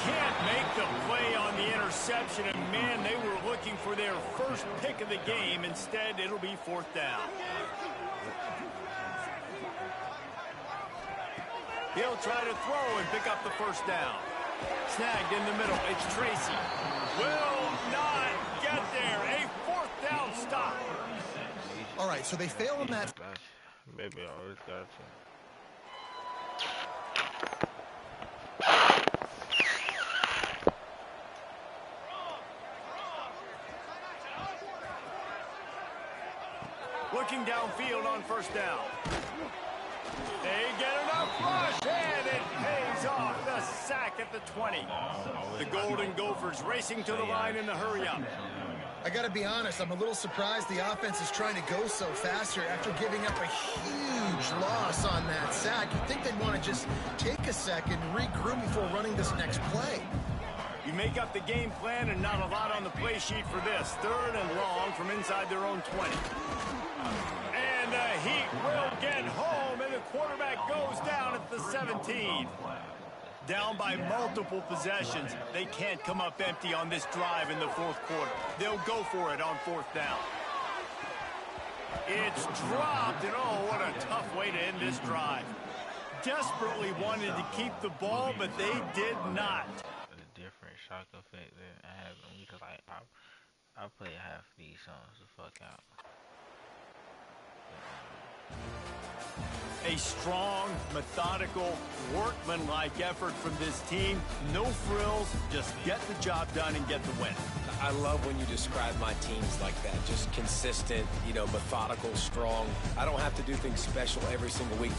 can't make the play on the interception, and man, they were looking for their first pick of the game. Instead, it'll be fourth down. He'll try to throw and pick up the first down. Snagged in the middle. It's Tracy. Will not get there. A fourth down stop. All right, so they fail on that. Maybe I always got to. Looking downfield on first down. They get enough rush, and it pays off. The sack at the 20. The Golden Gophers racing to the line in the hurry-up. I got to be honest, I'm a little surprised the offense is trying to go so fast here after giving up a huge loss on that sack. You'd think they'd want to just take a second, regroup before running this next play. You make up the game plan and not a lot on the play sheet for this. Third and long from inside their own 20. And the Heat will get home, and the quarterback goes down at the 17. Down by multiple possessions. They can't come up empty on this drive in the fourth quarter. They'll go for it on fourth down. It's dropped, and oh, what a tough way to end this drive. Desperately wanted to keep the ball, but they did not. A different shock effect that I have because I play half these songs the fuck out. A strong, methodical, workmanlike effort from this team. No frills, just get the job done and get the win. I love when you describe my teams like that. Just consistent, you know, methodical, strong. I don't have to do things special every single week.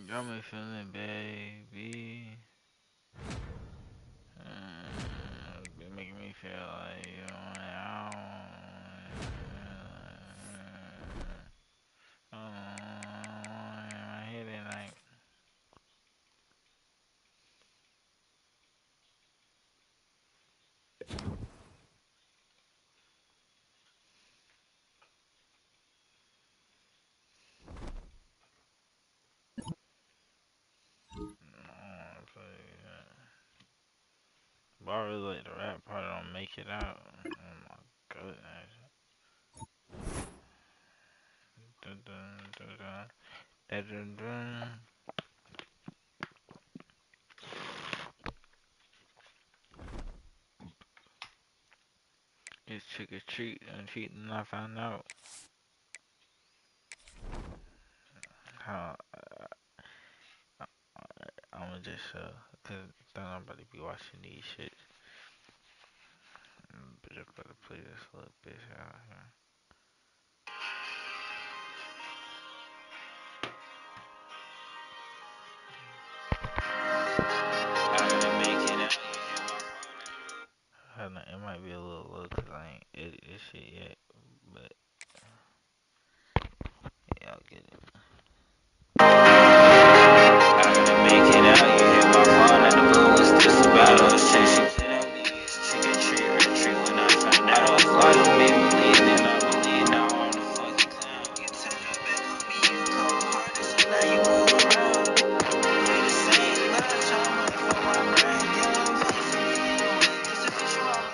Got me feeling, baby. Been making me feel like you know, my head at night. But I really like the rap part. I don't make it out. Oh my goodness. Dun, dun, dun, dun. Dun, dun, dun. It's trick or treat and cheating. I found out how I'ma just cause don't nobody be watching these shit. But just better play this little bitch out here. It might be a little low cause I ain't edit this shit yet, but yeah, I'll get it. I gotta make it out, you hear my phone at the blue, what's this about? I was chasing trick or treat, retreat when I found out I was lost, made me believe, then I believe, now I'm the fucking clown. You turn your back on me, you cold hearted, so now you move around. Play the same line, trying to fuck my brain, yeah, I'm just to put you on.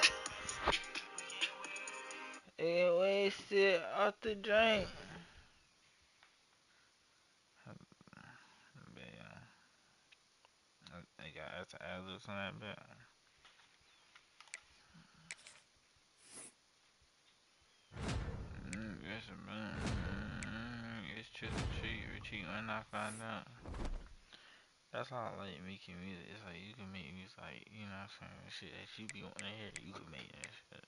It wasted off the drink. They got that's ad-libs on that bit. It's trick or treat when I find out. That's how I like making music. It's like you can make music like, you know what I'm saying, shit that you be wanting to hear, you can make that shit.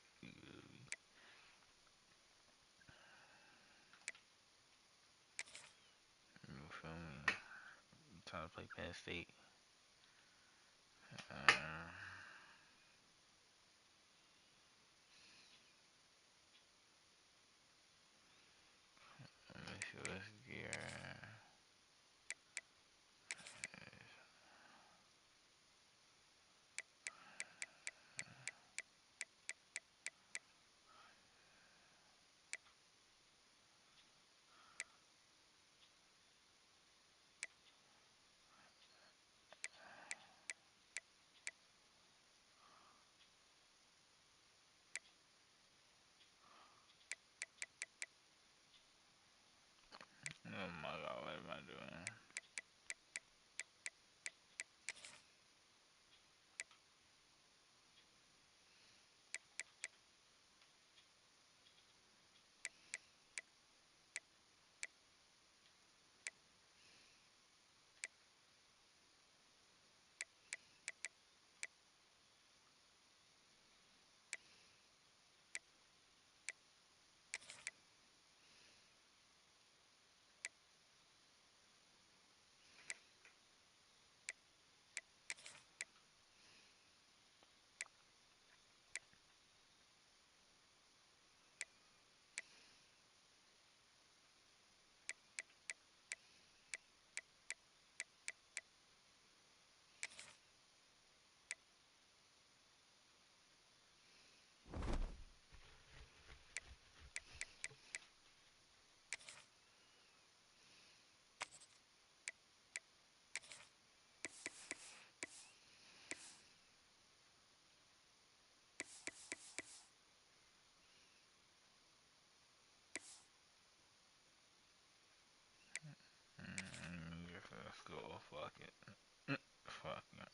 You feel me? I'm trying to play Penn State. Let me see what's gear. Oh my god, what am I doing? Let's go, fuck it. Fuck it.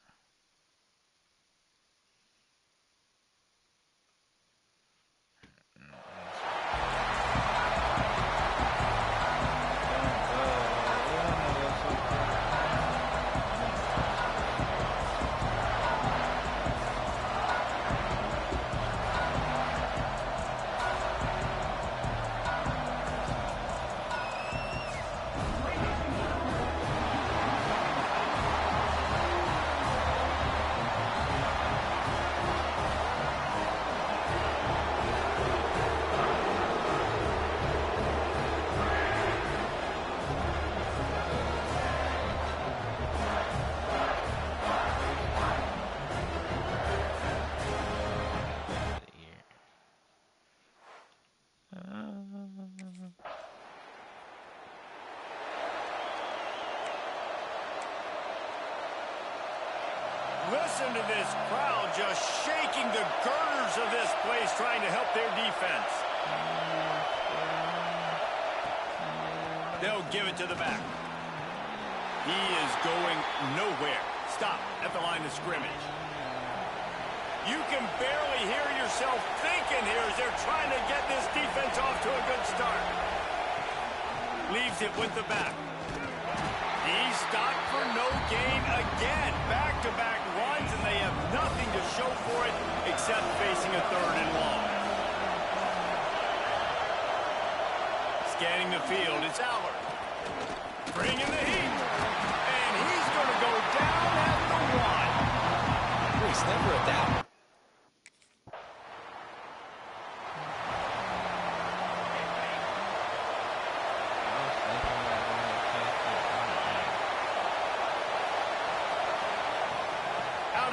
Listen to this crowd just shaking the girders of this place, trying to help their defense. They'll give it to the back. He is going nowhere. Stop at the line of scrimmage. You can barely hear yourself thinking here as they're trying to get this defense off to a good start. Leaves it with the back. He's stopped for no gain again. Back-to-back runs, and they have nothing to show for it except facing a 3rd and long. Scanning the field, it's Allard. Bringing the heat. And he's going to go down at the 1. It's never a doubt.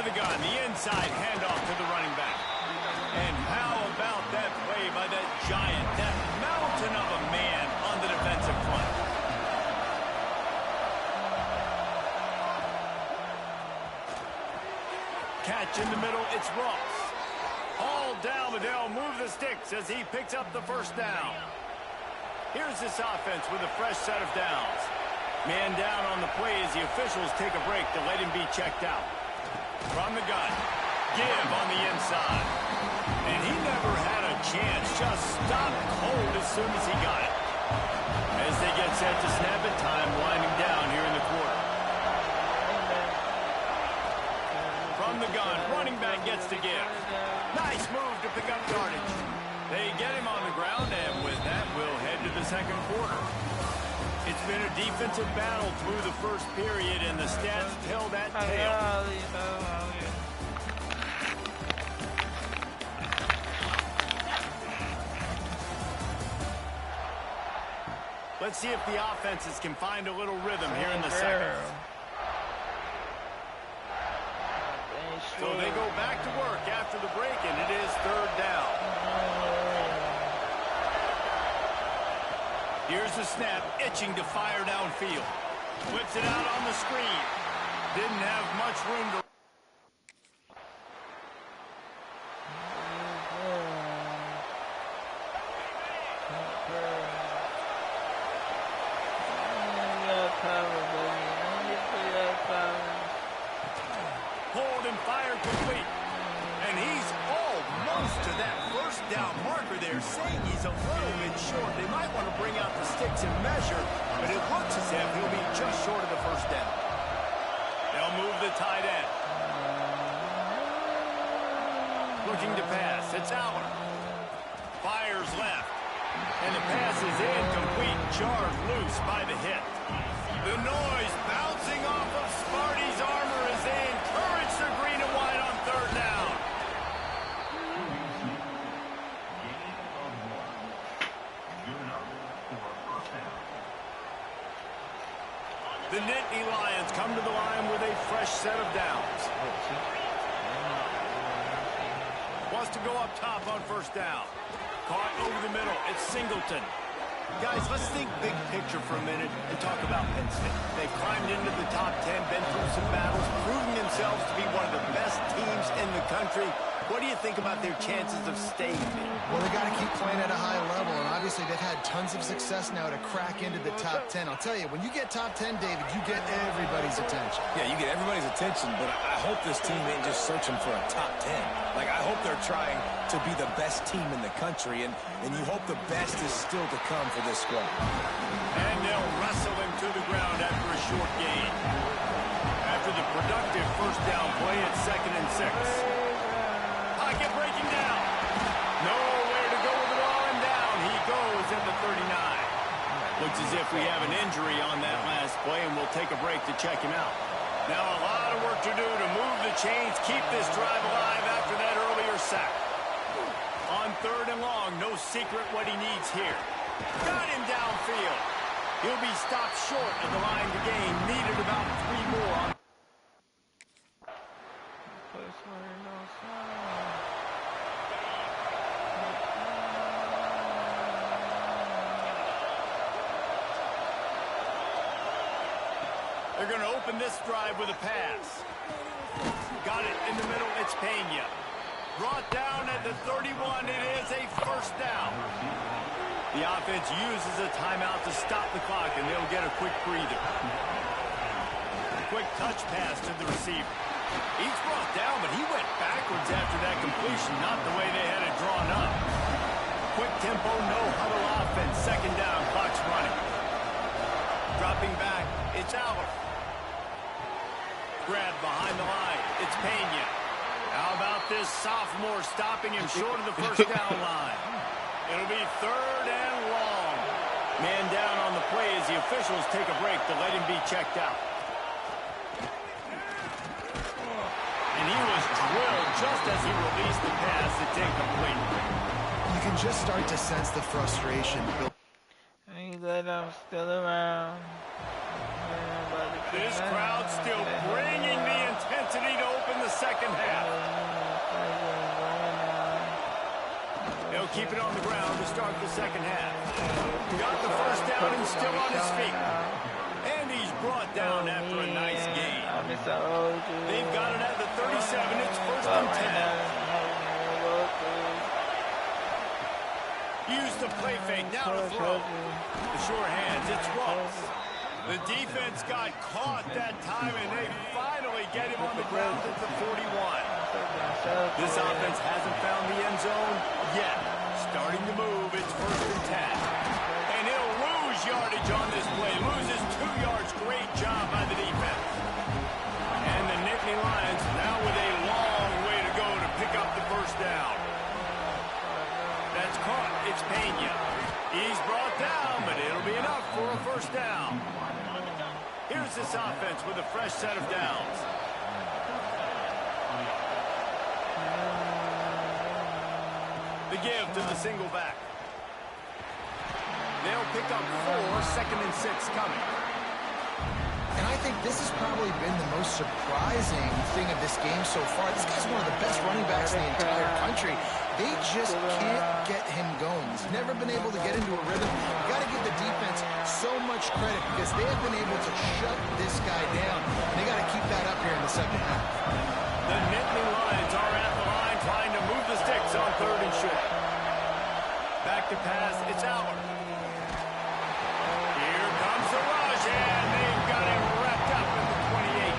The gun, the inside handoff to the running back. And how about that play by that giant, that mountain of a man on the defensive front? Catch in the middle, it's Ross. All down, but they'll move the sticks as he picks up the 1st down. Here's this offense with a fresh set of downs. Man down on the play as the officials take a break to let him be checked out. From the gun, give on the inside. And he never had a chance, just stopped cold as soon as he got it. As they get set to snap it, time winding down here in the quarter. From the gun, running back gets to give. Nice move to pick up yardage. They get him on the ground, and with that, we'll head to the second quarter. It's been a defensive battle through the first period, and the stats tell that tale. Let's see if the offenses can find a little rhythm here in the second. So they go back to work after the break, and it is third down. Here's the snap, itching to fire downfield. Whips it out on the screen. Didn't have much room to... Hold and fire complete. And he's almost to that first down marker there, saying he's a little bit short. They might want to bring out the sticks and measure, but it looks as if he'll be just short of the first down. They'll move the tight end. Looking to pass. It's Allen. Fires left. And the pass is incomplete, jarred loose by the hit. The noise bouncing off of Sparty's armor as they encourage the green and white on third down. The Nittany Lions come to the line with a fresh set of downs. Wants to go up top on first down. Caught over the middle. It's Singleton. Guys, let's think big picture for a minute and talk about Penn State. They've climbed into the top 10, been through some battles, proving themselves to be one of the best teams in the country. What do you think about their chances of staying there? Well, they got to keep playing at a high level, and obviously they've had tons of success now to crack into the top 10. I'll tell you, when you get top 10, David, you get everybody's attention. Yeah, you get everybody's attention, but I hope this team ain't just searching for a top 10. Like, I hope they're trying to be the best team in the country, and you hope the best is still to come for this squad. And they'll wrestle him to the ground after a short gain. After the productive first down play, it's 2nd and 6. Pocket breaking down. Nowhere to go with the ball, and down he goes at the 39. Looks as if we have an injury on that last play, and we'll take a break to check him out. Now a lot of work to do to move the chains, keep this drive alive after that earlier sack. On third and long, no secret what he needs here. Got him downfield. He'll be stopped short of the line to gain. Needed about 3 more on. They're going to open this drive with a pass. Got it in the middle. It's Pena. Brought down at the 31. It is a first down. The offense uses a timeout to stop the clock, and they'll get a quick breather. Quick touch pass to the receiver. He's brought down, but he went backwards after that completion, not the way they had it drawn up. Quick tempo, no huddle offense. 2nd down, clock's running. Dropping back, it's Allen. Grab behind the line. It's Pena. How about this sophomore stopping him short of the first down line? It'll be 3rd and long. Man down on the play as the officials take a break to let him be checked out. And he was drilled just as he released the pass. It's incomplete. You can just start to sense the frustration. He let him still around. This crowd still bringing the intensity to open the second half. They'll keep it on the ground to start the second half. Got the first down and still on his feet. And he's brought down after a nice gain. They've got it at the 37. It's 1st and 10. Use the play fake. Now to throw. The sure hands. It's Ross. The defense got caught that time, and they finally get him on the ground at the 41. This offense hasn't found the end zone yet. Starting to move, it's 1st and 10. And he'll lose yardage on this play. Loses 2 yards. Great job by the defense. And the Nittany Lions now with a long way to go to pick up the 1st down. That's caught. It's Pena. He's brought down, but it'll be enough for a 1st down. Here's this offense with a fresh set of downs. The give to the single back. They'll pick up 4, 2nd and 6 coming. And I think this has probably been the most surprising thing of this game so far. This guy's one of the best running backs in the entire country. They just can't get him going. He's never been able to get into a rhythm. You got to give the defense so much credit because they have been able to shut this guy down. And they got to keep that up here in the 2nd half. The Nittany Lions are at the line trying to move the sticks on 3rd and short. Back to pass. It's Albert. Here comes the rush, and they've got him wrapped up in the 28.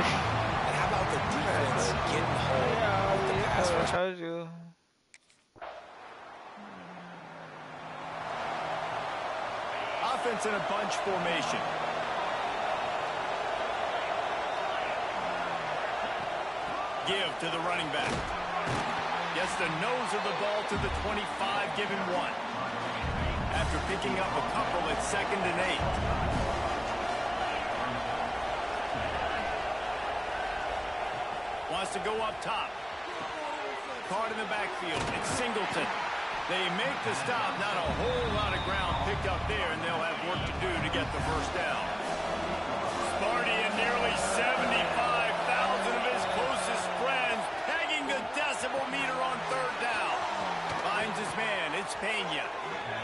And how about the defense getting home with the pass rush? I told you. Offense in a bunch formation. Give to the running back. Gets the nose of the ball to the 25, give him 1. After picking up a couple, it's 2nd and 8. Wants to go up top. Caught in the backfield. It's Singleton. They make the stop. Not a whole lot of ground picked up there, and they'll have work to do to get the 1st down. Sparty and nearly 75,000 of his closest friends pegging the decibel meter on 3rd down. Finds his man. It's Pena.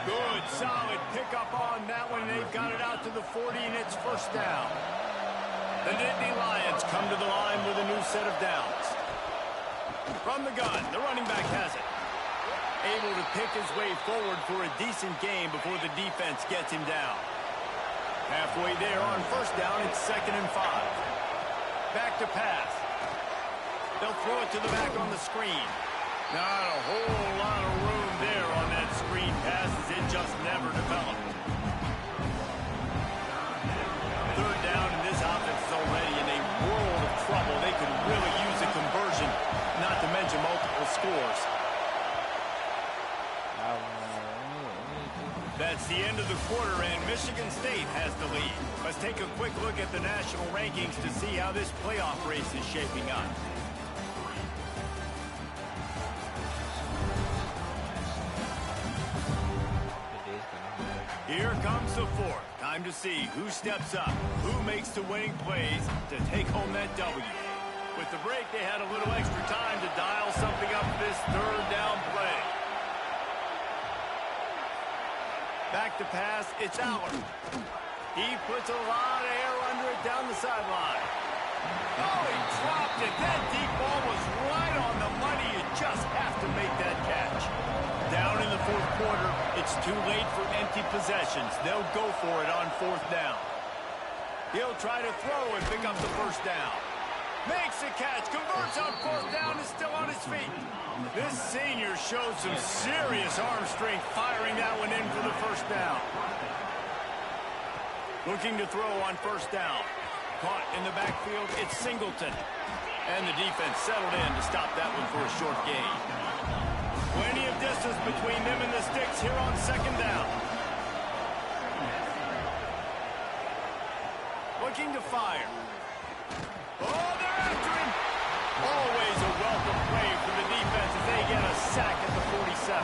Good, solid pickup on that one. They've got it out to the 40, and it's 1st down. The Nittany Lions come to the line with a new set of downs. From the gun, the running back has it. Able to pick his way forward for a decent game before the defense gets him down. Halfway there on 1st down, it's 2nd and 5. Back to pass. They'll throw it to the back on the screen. Not a whole lot of room there on that screen pass as it just never developed. 3rd down, and this offense is already in a world of trouble. They could really use a conversion, not to mention multiple scores. That's the end of the quarter, and Michigan State has the lead. Let's take a quick look at the national rankings to see how this playoff race is shaping up. Here comes the 4th. Time to see who steps up, who makes the winning plays to take home that W. With the break, they had a little extra time to dial something up this 3rd down play. Back to pass, it's Albert. He puts a lot of air under it down the sideline. Oh, he dropped it. That deep ball was right on the money. You just have to make that catch. Down in the 4th quarter, it's too late for empty possessions. They'll go for it on 4th down. He'll try to throw and pick up the 1st down. Makes the catch, converts on 4th down, is still on his feet. This senior shows some serious arm strength firing that one in for the 1st down. Looking to throw on 1st down. Caught in the backfield, it's Singleton. And the defense settled in to stop that one for a short gain. Plenty of distance between them and the sticks here on 2nd down. Looking to fire. Oh, they're after him. Always a welcome play for the defense as they get a sack at the 47.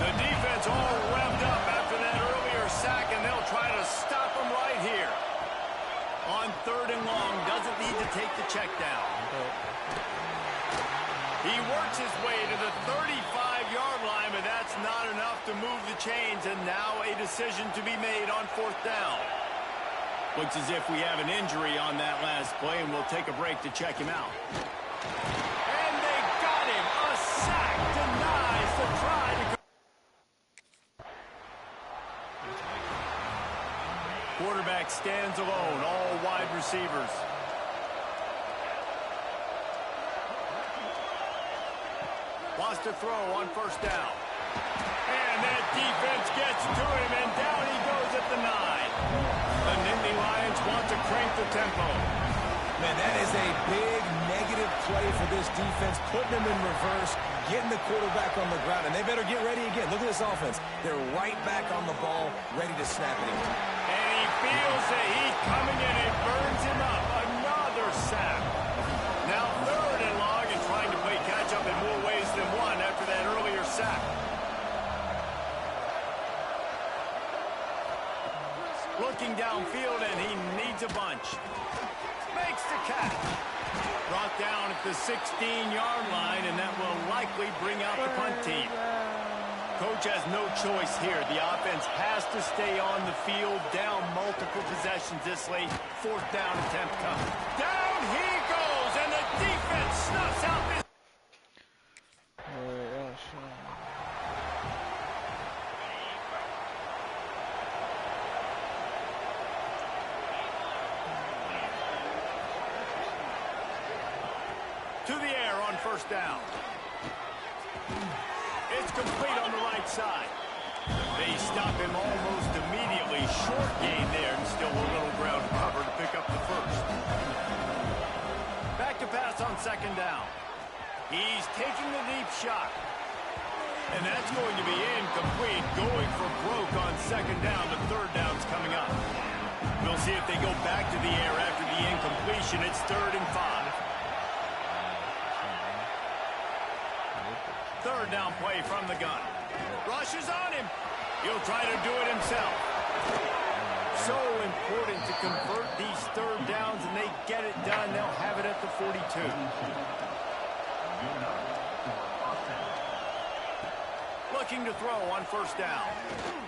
The defense all revved up after that earlier sack, and they'll try to stop them right here. On 3rd and long, doesn't need to take the check down. He works his way to the 35-yard line, but that's not enough to move the chains, and now a decision to be made on 4th down. Looks as if we have an injury on that last play, and we'll take a break to check him out. And they got him. A sack denies the try to... Quarterback quarterback stands alone, all wide receivers. Lost to throw on first down. And that defense gets to him, and down he goes at the 9. The Nittany Lions want to crank the tempo. Man, that is a big negative play for this defense, putting them in reverse, getting the quarterback on the ground, and they better get ready again. Look at this offense. They're right back on the ball, ready to snap it again. And he feels the heat coming in. It burns him up. Another sack. Now 3rd and long, and trying to play catch-up in more ways than one after that earlier sack. Looking downfield, and he needs a bunch. Makes the catch. Brought down at the 16-yard line, and that will likely bring out the punt team. Coach has no choice here. The offense has to stay on the field, down multiple possessions this late. 4th down attempt coming. Down he goes, and the defense snuffs out this. To the air on first down. It's complete on the right side. They stop him almost immediately. Short gain there, and still a little ground cover to pick up the first. Back to pass on 2nd down. He's taking the deep shot. And that's going to be incomplete. Going for broke on 2nd down. The 3rd down's coming up. We'll see if they go back to the air after the incompletion. It's 3rd and 5. 3rd down play from the gun. Rushes on him. He'll try to do it himself. So important to convert these 3rd downs, and they get it done. They'll have it at the 42. Looking to throw on first down.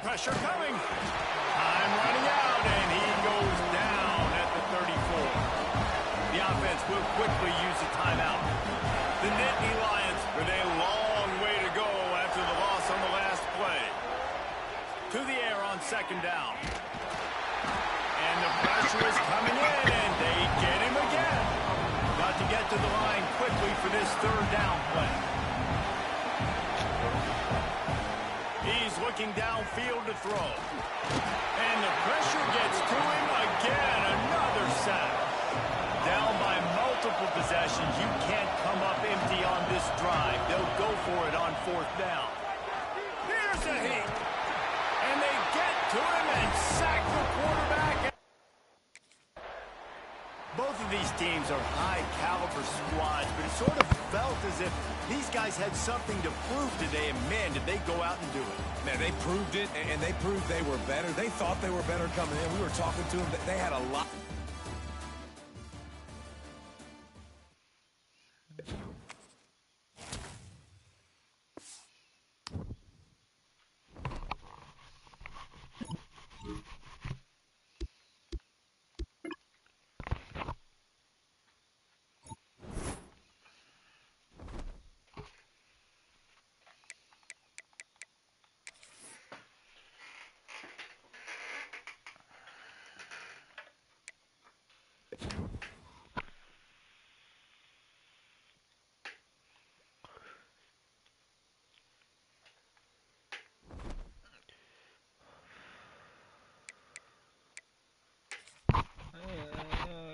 Pressure coming. Time running out, and he goes down at the 34. The offense will quickly use a timeout. The Nittany Lions with a long way to go after the loss on the last play. To the air on 2nd down. And the pressure is coming in, and they get him again. Got to get to the line quickly for this 3rd down play. He's looking downfield to throw. And the pressure gets to him again. Another sack. Down by multiple possessions. You can't come up empty on this drive. They'll go for it on 4th down. Here's a heat. And they get to him and sack the quarterback. Both of these teams are high-caliber squads, but it sort of felt as if these guys had something to prove today, and man, did they go out and do it. Man, they proved it, and they proved they were better. They thought they were better coming in. We were talking to them. They had a lot.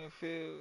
I feel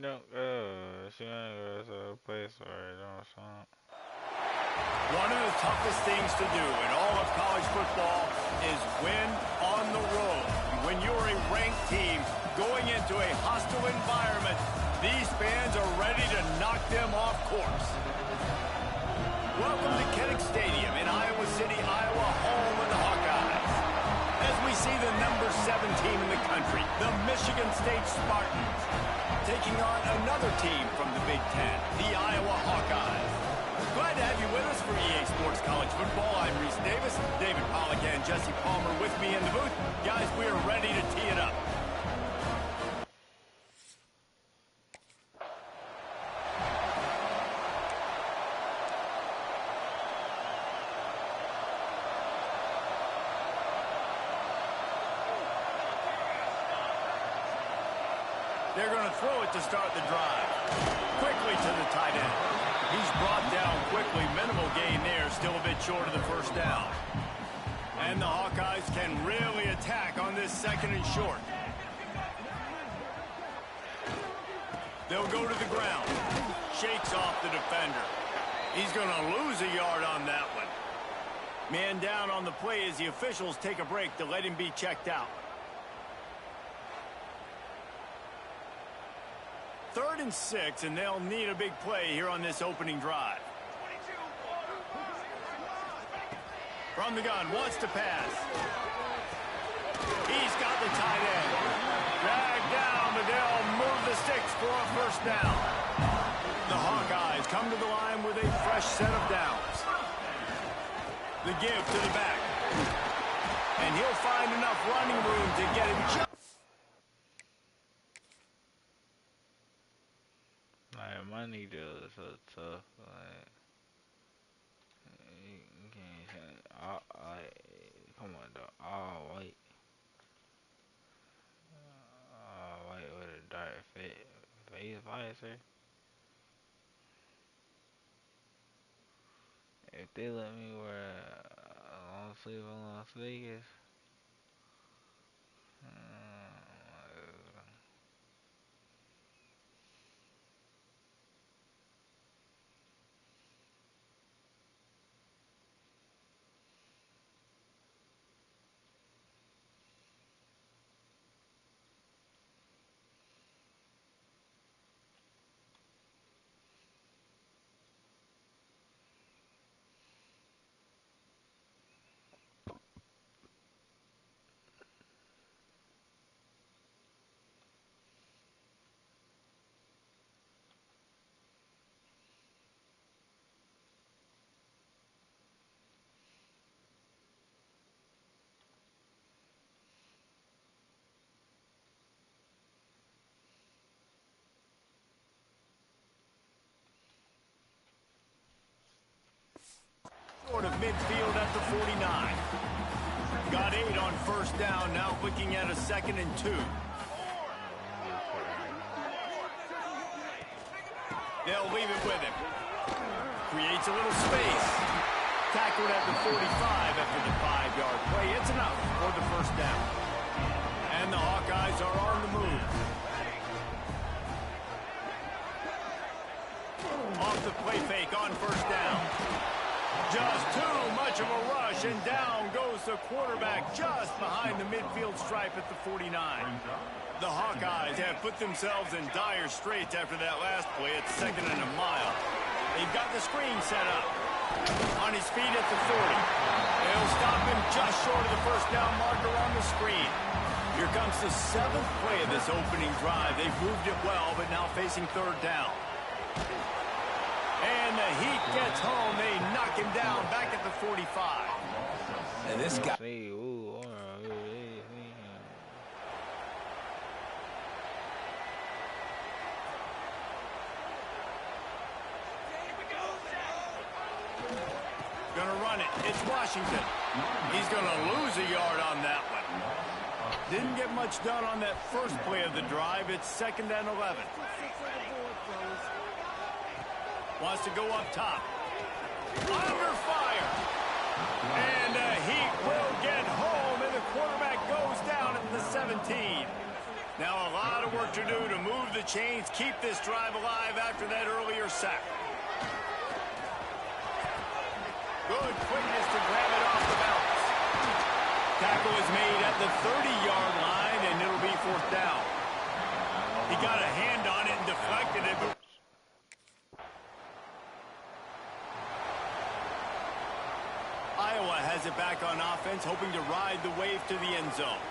Don't go. She ain't go to a place where it don't sound. One of the toughest things to do in all of college football is win on the road. When you're a ranked team going into a hostile environment, these fans are ready to knock them off course. Welcome to Kinnick Stadium in Iowa City, Iowa, home of the Hawkeyes. As we see the number 7 team in the country, the Michigan State Spartans, taking on another team from the Big Ten, the Iowa Hawkeyes. Glad to have you with us for EA Sports College Football. I'm Reese Davis, David Pollack and Jesse Palmer with me in the booth. Guys, we are ready to tee it up. They're going to throw it to start the drive. Quickly to the tight end. He's brought down quickly. Minimal gain there. Still a bit short of the first down. And the Hawkeyes can really attack on this second and short. They'll go to the ground. Shakes off the defender. He's going to lose a yard on that one. Man down on the play as the officials take a break to let him be checked out. 3rd and 6, and they'll need a big play here on this opening drive. From the gun, wants to pass. He's got the tight end. Dragged down, but they'll move the sticks for a first down. The Hawkeyes come to the line with a fresh set of downs. The give to the back. And he'll find enough running room to get him just... Like, money deal is so tough. Like, you can't say, come on, though. All white with a dark face visor. If they let me wear a long sleeve in Las Vegas, Short of midfield at the 49. Got 8 on first down, now looking at a 2nd and 2. They'll leave it with him. Creates a little space. Tackled at the 45 after the 5-yard play. It's enough for the first down. And the Hawkeyes are on the move. Off the play fake on first down. Just too much of a rush, and down goes the quarterback just behind the midfield stripe at the 49. The Hawkeyes have put themselves in dire straits after that last play. It's 2nd and a mile. They've got the screen set up. On his feet at the 40. They'll stop him just short of the first down marker on the screen. Here comes the 7th play of this opening drive. They've moved it well, but now facing 3rd down. And the Heat gets home. They knock him down back at the 45. And this guy... Gonna run it. It's Washington. He's gonna lose a yard on that one. Didn't get much done on that first play of the drive. It's 2nd and 11. Wants to go up top. Under fire. And the Heat will get home, and the quarterback goes down at the 17. Now a lot of work to do to move the chains, keep this drive alive after that earlier sack. Good quickness to grab it off the balance. Tackle is made at the 30-yard line, and it'll be 4th down. He got a hand on it and deflected it. Iowa has it back on offense, hoping to ride the wave to the end zone.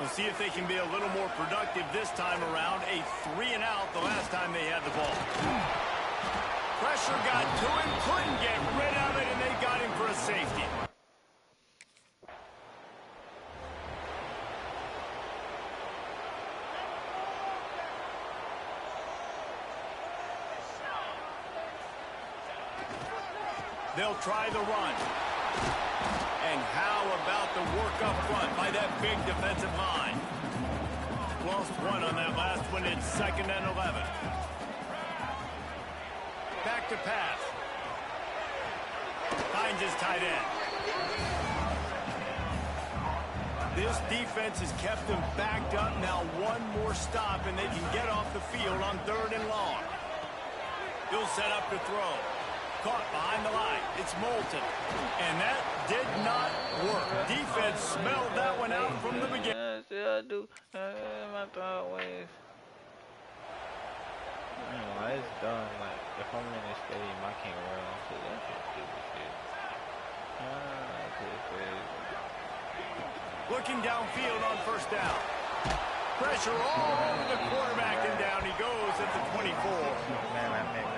We'll see if they can be a little more productive this time around. A 3-and-out the last time they had the ball. Pressure got to him, couldn't get rid of it, and they got him for a safety. They'll try the run. And how about the work up front by that big defensive line? Lost one on that last one. It's 2nd and 11. Back to pass. Finds his tight end. This defense has kept them backed up. Now one more stop and they can get off the field on 3rd and long. He'll set up to throw. Caught behind the line. It's Moulton. And that did not work. Defense smelled that one out from the beginning. I do. My thought was, it's done. Like, if I'm in the stadium, I can't wear on to that stupid shit. Looking downfield on 1st down. Pressure all over the quarterback, and down he goes at the 24.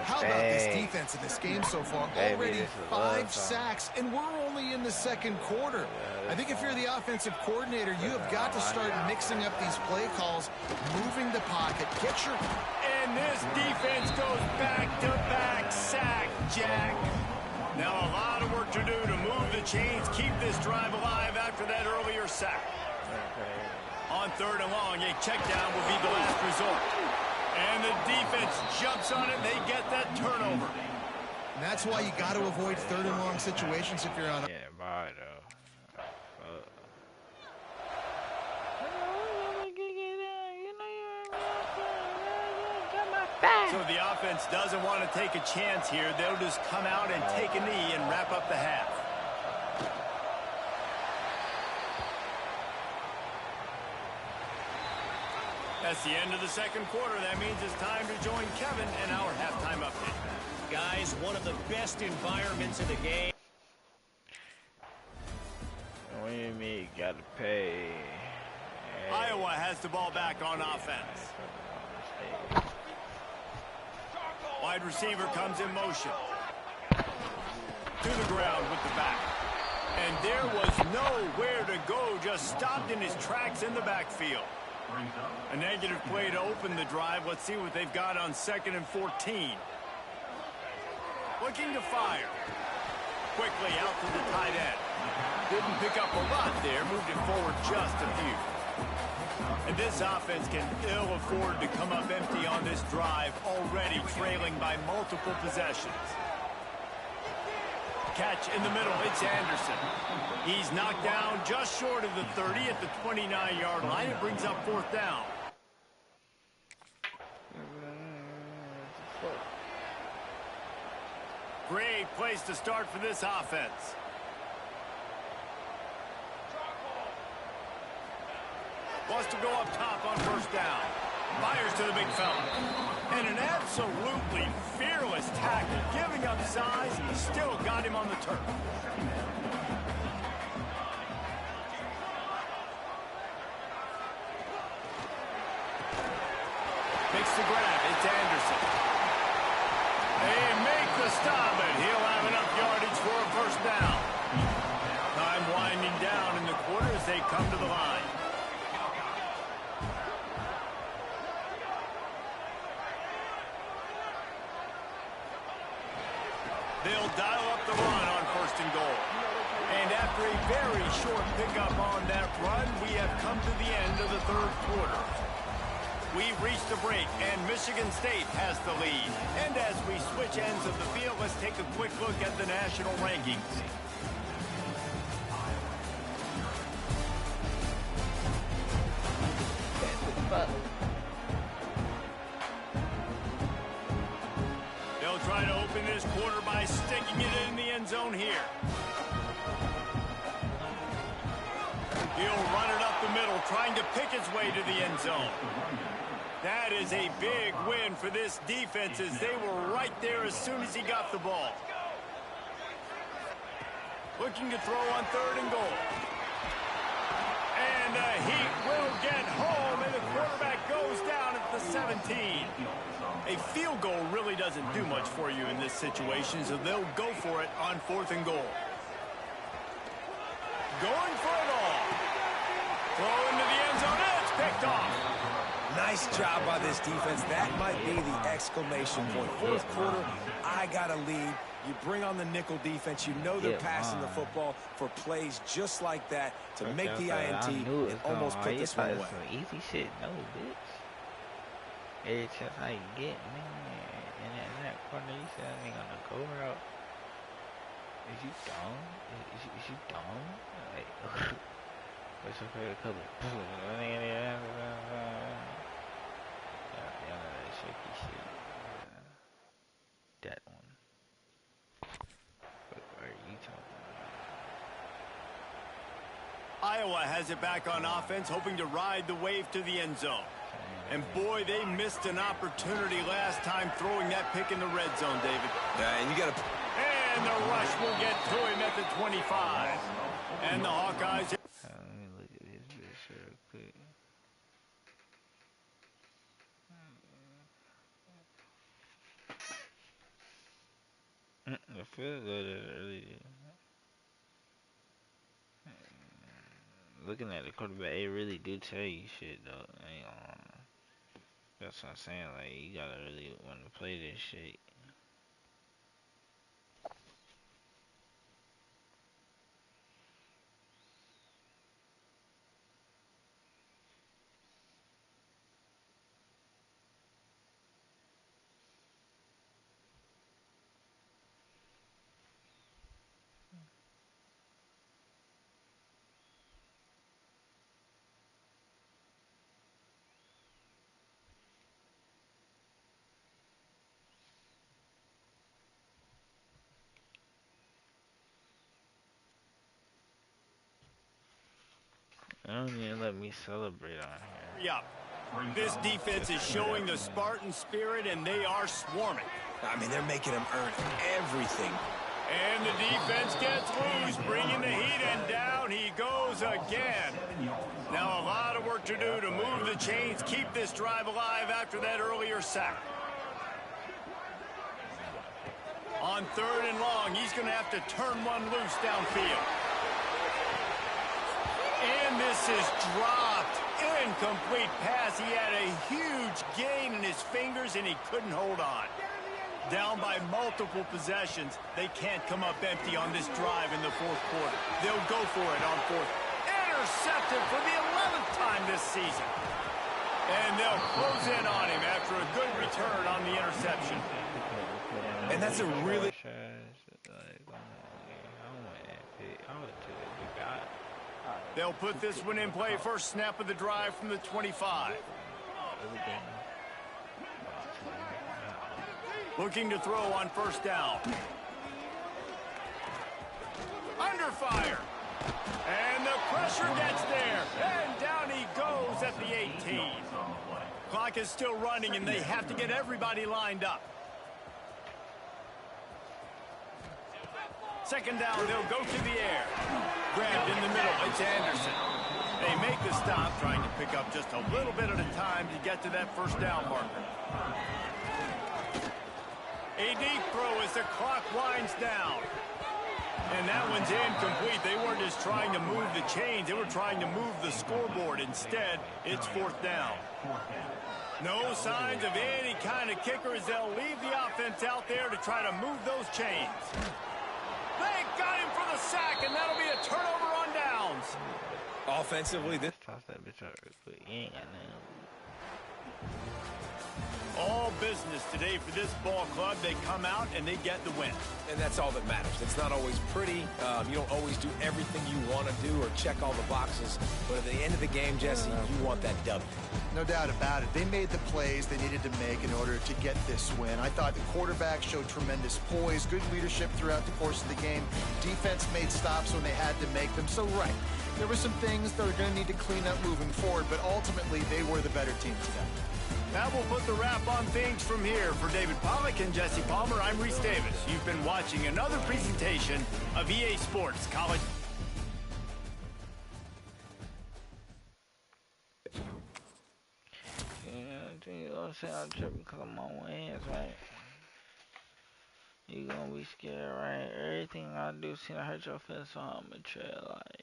How about this defense in this game so far? Already 5 sacks, and we're only in the 2nd quarter. I think if you're the offensive coordinator, you have got to start mixing up these play calls, moving the pocket, get your... And this defense goes back-to-back sack, Jack. Now a lot of work to do to move the chains, keep this drive alive after that earlier sack. On 3rd and long, a check down will be the last resort. And the defense jumps on it, and they get that turnover. And that's why you got to avoid 3rd and long situations if you're on a... Yeah, bye, though. So the offense doesn't want to take a chance here. They'll just come out and take a knee and wrap up the half. That's the end of the 2nd quarter. That means it's time to join Kevin in our halftime update. Guys, one of the best environments in the game. What do you mean you gotta pay? Iowa has the ball back on offense. Wide receiver comes in motion. To the ground with the back. And there was nowhere to go, just stopped in his tracks in the backfield. A negative play to open the drive. Let's see what they've got on 2nd and 14. Looking to fire. Quickly out to the tight end. Didn't pick up a lot there. Moved it forward just a few. And this offense can ill afford to come up empty on this drive, already trailing by multiple possessions. Catch in the middle, it's Anderson. He's knocked down just short of the 30 at the 29-yard line. It brings up 4th down. Great place to start for this offense. Wants to go up top on 1st down. Fires to the big fella. And an absolutely fearless tackle, giving up size, and still got him on the turf. Makes the grab. It's Anderson. They make the stop, and he'll have enough yardage for a 1st down. Time winding down in the quarter as they come to the line. They'll dial up the run on 1st and goal. And after a very short pickup on that run, we have come to the end of the 3rd quarter. We've reached a break, and Michigan State has the lead. And as we switch ends of the field, let's take a quick look at the national rankings. fuck? They'll try to open this quarter by sticking it in the end zone here. He'll run it up the middle, trying to pick his way to the end zone. That is a big win for this defense as they were right there as soon as he got the ball. Looking to throw on 3rd and goal. And he will get home, and the quarterback goes down at the 17. A field goal really doesn't do much for you in this situation, so they'll go for it on 4th and goal. Going for it all. Throw into the end zone, and it's picked off. Nice job by this defense. That might be the exclamation point. 4th quarter, I got a lead. You bring on the nickel defense. You know they're passing the football for plays just like that to make the INT and almost put this one away. Some easy shit, no, bitch. Every chance I get, man, and in that corner, you said I ain't gonna go route. Is you dumb? Is you dumb? Like, what's your favorite color? Yeah, that shaky shit. That one. What are you talking about? Iowa has it back on offense, hoping to ride the wave to the end zone. And boy, they missed an opportunity last time throwing that pick in the red zone, David. Yeah, and you got to... And the rush will get to him at the 25. And the Hawkeyes... Let me look at this bitch real quick. I feel good early. Looking at the quarterback, it really do tell you shit though. That's what I'm saying. Like, you gotta really want to play this shit. I don't even let me celebrate on here. Yeah. This defense is showing the Spartan spirit, and they are swarming. I mean, they're making them earn everything. And the defense gets loose, bringing the heat, and down he goes again. Now a lot of work to do to move the chains, keep this drive alive after that earlier sack. On 3rd and long, he's going to have to turn one loose downfield. And this is dropped. Incomplete pass. He had a huge gain in his fingers, and he couldn't hold on. Down by multiple possessions. They can't come up empty on this drive in the 4th quarter. They'll go for it on 4th. Intercepted for the 11th time this season. And they'll close in on him after a good return on the interception. And that's a really... They'll put this one in play. First snap of the drive from the 25. Looking to throw on 1st down. Under fire. And the pressure gets there. And down he goes at the 18. Clock is still running, and they have to get everybody lined up. 2nd down, they'll go to the air. Grabbed in the middle, it's Anderson. They make the stop, trying to pick up just a little bit at a time to get to that 1st down marker. A deep throw as the clock winds down. And that one's incomplete. They weren't just trying to move the chains, they were trying to move the scoreboard. Instead, it's 4th down. No signs of any kind of kicker as they'll leave the offense out there to try to move those chains. They got him for the sack, and that'll be a turnover on downs. Offensively, this... Toss that bitch out real quick. You ain't got nothing. All business today for this ball club. They come out and they get the win. And that's all that matters. It's not always pretty. You don't always do everything you want to do or check all the boxes. But at the end of the game, Jesse, you want that W. No doubt about it. They made the plays they needed to make in order to get this win. I thought the quarterback showed tremendous poise, good leadership throughout the course of the game. Defense made stops when they had to make them. So, right, there were some things that are going to need to clean up moving forward, but ultimately they were the better team today. That will put the wrap on things from here. For David Pollack and Jesse Palmer, I'm Reese Davis. You've been watching another presentation of EA Sports College. You gonna say I'm tripping because I'm on wins, right? You gonna be scared, right? Everything I do seem to hurt your feelings, so I'ma tread like.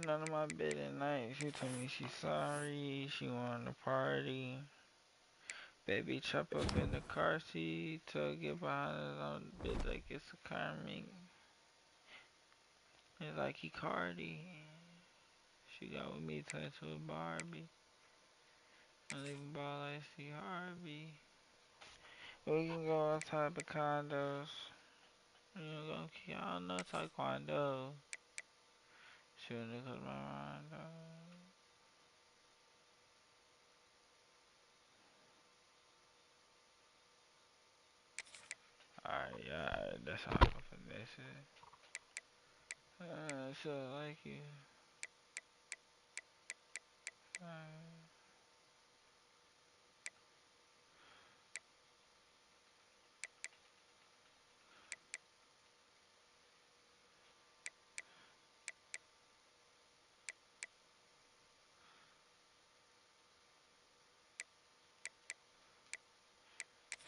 None of my bed at night. She told me she's sorry. She wanted to party. Baby chop up in the car seat. To get behind it on the bed like it's a karmic. It's like he Cardi. She got with me turned to a Barbie. I leave ball like she Harvey. We can go outside the condos. You know, y'all know Taekwondo. Shooting it cause my Rondo. Alright, yeah, that's how I can finesse it. So like you.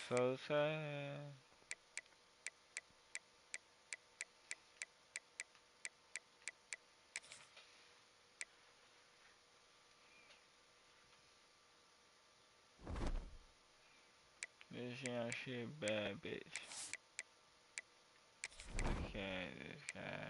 So sad. This young shit bad bitch. This cat,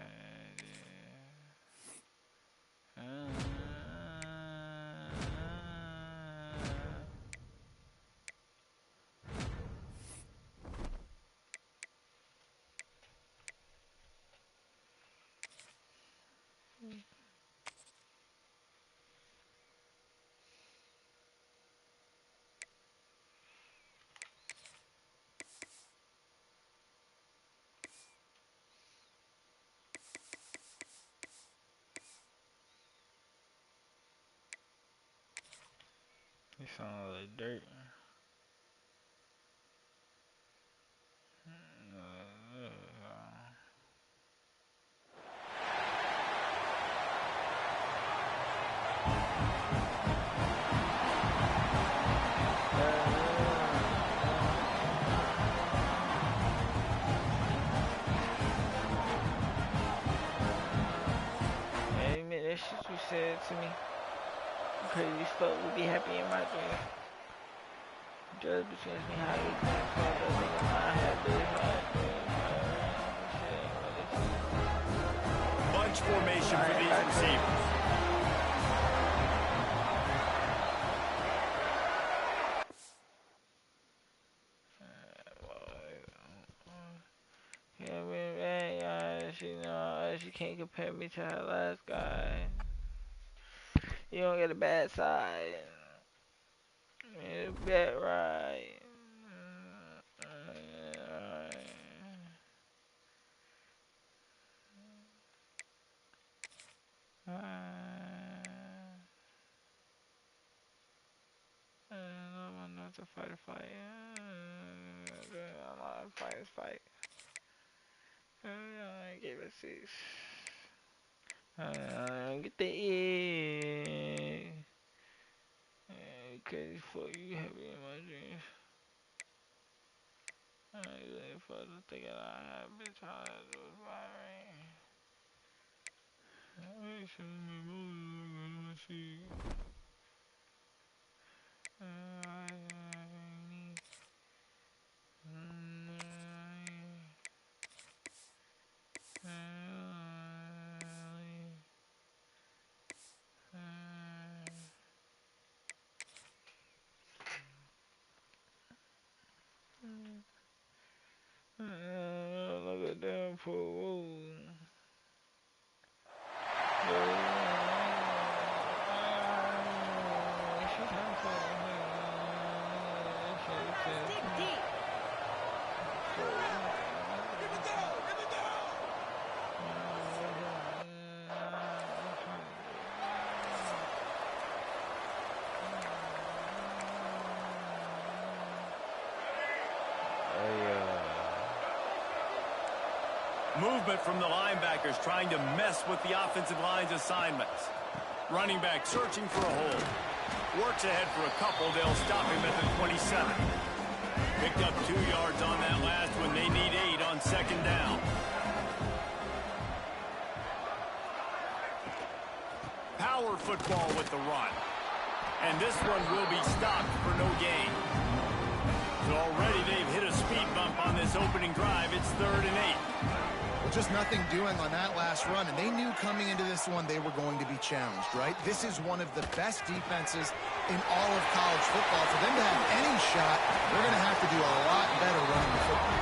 You sound like dirt. Hey, man, that shit you said to me. Crazy fuck would be happy in my dreams. Judge between me how you think fuck that nigga my happy Bunch formation for these receivers. Yeah, man, she can't compare me to her last guy. You don't get a bad side. Bet right. I'm not to fight a fight. I'm not to fight a fight. I gave it 6. Get the egg. Crazy fuck you happy in my dreams. I ain't really fuck to think I had bitch all I do is violate. I ain't showing my moves, I'm see. Movement from the linebackers trying to mess with the offensive line's assignments. Running back searching for a hole. Works ahead for a couple. They'll stop him at the 27. Picked up 2 yards on that last one. They need 8 on second down. Power football with the run. And this one will be stopped for no gain. So already they've hit a speed bump on this opening drive. It's 3rd and 8. Well, just nothing doing on that last run, and they knew coming into this one they were going to be challenged, right? This is one of the best defenses in all of college football. For them to have any shot, they're going to have to do a lot better running the football.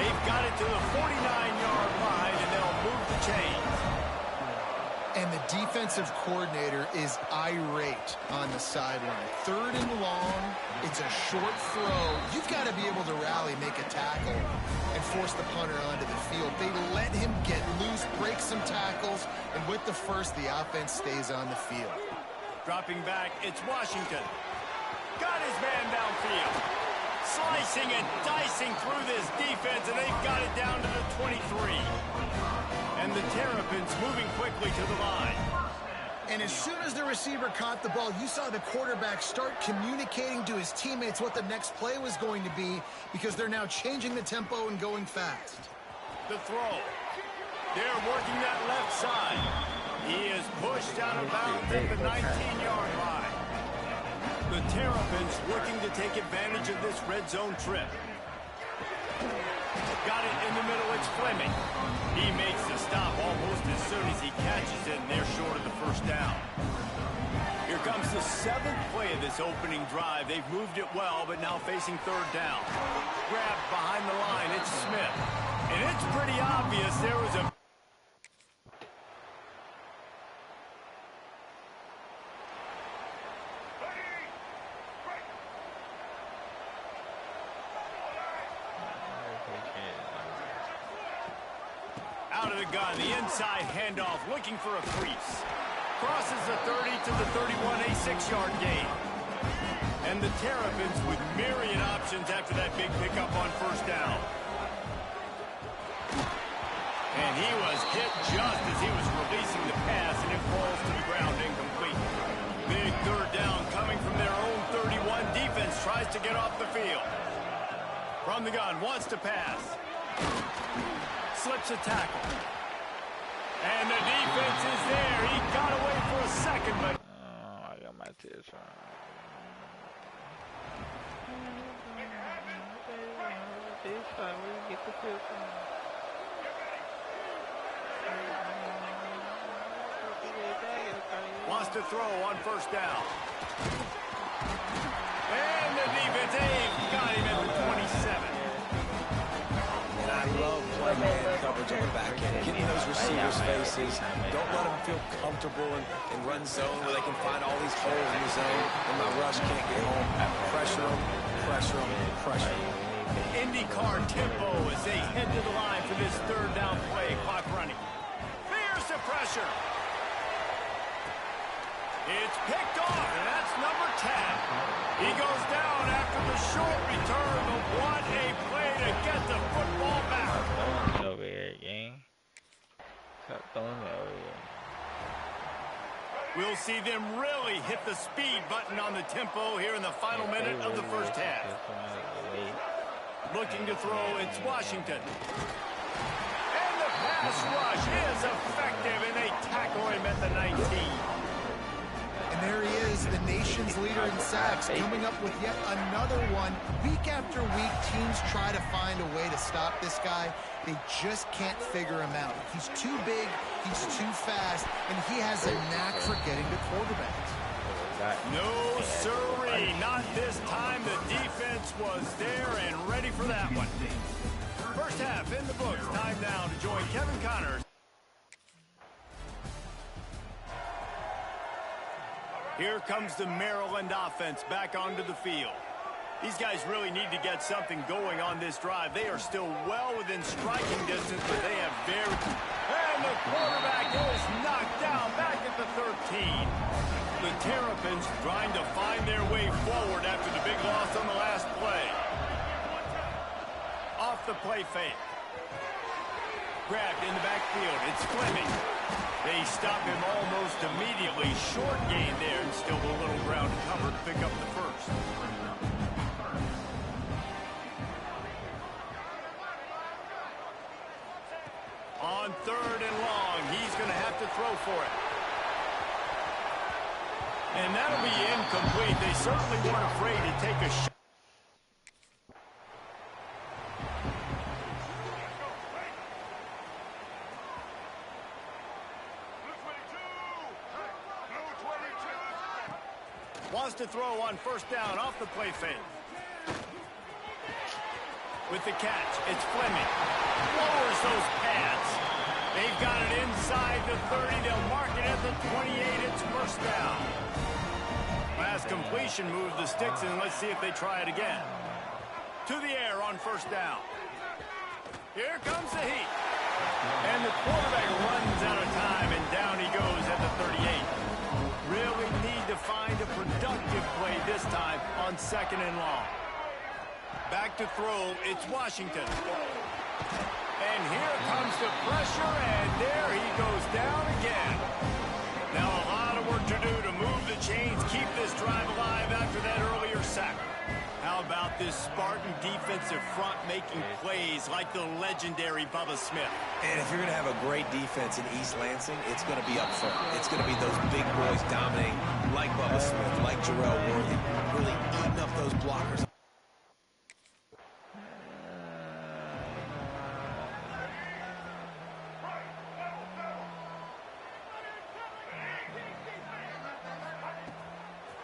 They've got it to the 49-yard line, and they'll move the chains. And the defensive coordinator is irate on the sideline. 3rd and long, it's a short throw. You've got to be able to rally, make a tackle, and force the punter onto the field. They let him get loose, break some tackles, and with the first, the offense stays on the field. Dropping back, it's Washington. Got his man downfield. Slicing and dicing through this defense, and they've got it down to the 23. And the Terrapins moving quickly to the line. And as soon as the receiver caught the ball, you saw the quarterback start communicating to his teammates what the next play was going to be, because they're now changing the tempo and going fast. The throw. They're working that left side. He is pushed out of bounds at the 19-yard line. The Terrapins working to take advantage of this red zone trip. Got it in the middle, it's Fleming. He makes the stop almost as soon as he catches it, and they're short of the first down. Here comes the 7th play of this opening drive. They've moved it well, but now facing 3rd down. Grabbed behind the line, it's Smith. And it's pretty obvious there was a... Out of the gun, the inside handoff, looking for a crease. Crosses the 30 to the 31, a 6-yard gain. And the Terrapins with myriad options after that big pickup on first down. And he was hit just as he was releasing the pass, and it falls to the ground incomplete. Big 3rd down coming from their own 31. Defense tries to get off the field. From the gun, wants to pass. Slips a tackle. And the defense is there. He got away for a second, but... Oh, I got my tears on. Where you get the tears from? Wants to throw on first down. And the defense got him at the 27. And I love playing man coverage on the back end. Getting those receivers' faces. Don't let them feel comfortable in run zone where they can find all these holes in the zone and my rush can't get home. Pressure them, pressure them, pressure them. IndyCar tempo as they head to the line for this 3rd down play. Clock running. Fierce the pressure. It's picked off, and that's number 10. He goes down after the short return, but what a play to get the football back. Stop throwing it over here, gang. Stop throwing it over here. We'll see them really hit the speed button on the tempo here in the final minute of the first half. Looking to throw, it's Washington. And the pass rush is effective, and they tackle him at the 19. And there he is, the nation's leader in sacks, coming up with yet another one. Week after week, teams try to find a way to stop this guy. They just can't figure him out. He's too big, he's too fast, and he has a knack for getting to quarterbacks. No, sirree, not this time. The defense was there and ready for that one. First half in the books. Time now to join Kevin Connors. Here comes the Maryland offense back onto the field. These guys really need to get something going on this drive. They are still well within striking distance, but they have very... And the quarterback is knocked down back at the 13. The Terrapins trying to find their way forward after the big loss on the last play. Off the play fake. Grabbed in the backfield. It's Fleming. They stop him almost immediately. Short gain there, and still a little ground cover to pick up the first. On 3rd and long, he's going to have to throw for it. And that'll be incomplete. They certainly weren't afraid to take a shot. Wants to throw on 1st down off the play fake. With the catch, it's Fleming. Lowers those pads. They've got it inside the 30. They'll mark it at the 28. It's 1st down. Last completion moves the sticks, and let's see if they try it again. To the air on 1st down. Here comes the heat. And the quarterback runs out of time, and down he goes at the 38. Really need to find a productive play this time on 2nd and long. Back to throw, it's Washington. And here comes the pressure, and there he goes down again. Now a lot of work to do to move the chains, keep this drive alive after that earlier sack. How about this Spartan defensive front making plays like the legendary Bubba Smith? And if you're going to have a great defense in East Lansing, it's going to be up front. It's going to be those big boys dominating like Bubba Smith, like Jarrell Worthy, really eating up those blockers.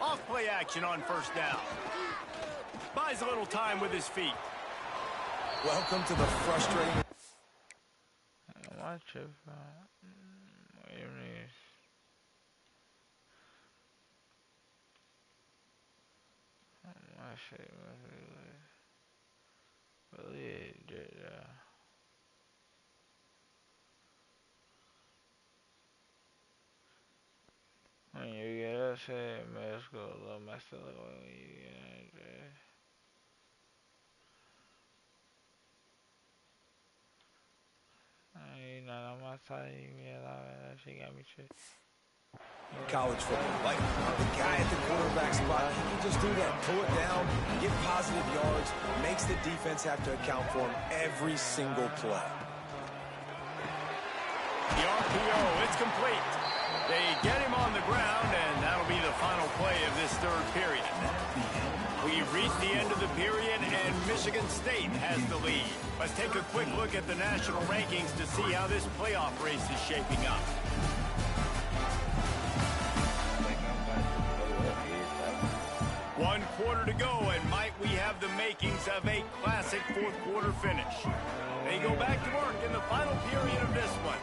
Off-play action on 1st down. Buys a little time with his feet. Welcome to the frustrating... Watch it. When you get up, say, middle school, little master, when you get up, you know, on my side, she got me shit. College football, like the guy at the quarterback spot, he can just do that, pull it down, get positive yards, makes the defense have to account for him every single play. The RPO, it's complete. They get him on the ground, and that'll be the final play of this 3rd period. We've reached the end of the period, and Michigan State has the lead. Let's take a quick look at the national rankings to see how this playoff race is shaping up. One quarter to go, and might we have the makings of a classic 4th quarter finish. They go back to work in the final period of this one.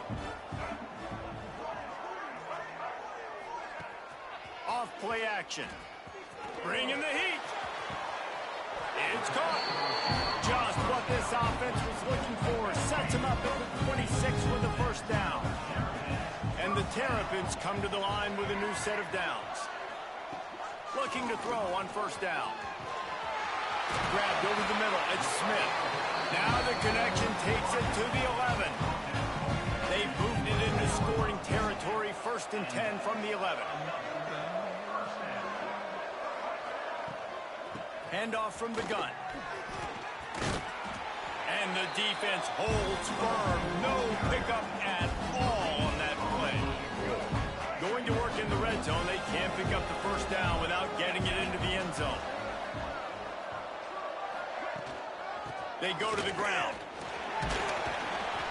Off-play action. Bringing the heat. It's caught. Just what this offense was looking for. Sets him up at the 26 with the 1st down. And the Terrapins come to the line with a new set of downs. Looking to throw on 1st down. Grabbed over the middle. It's Smith. Now the connection takes it to the 11. They've moved it into scoring territory. 1st and 10 from the 11. Handoff from the gun. And the defense holds firm. No pickup at all on that play. Going to work in the red zone. They can't pick up the 1st down without getting it into the end zone. They go to the ground.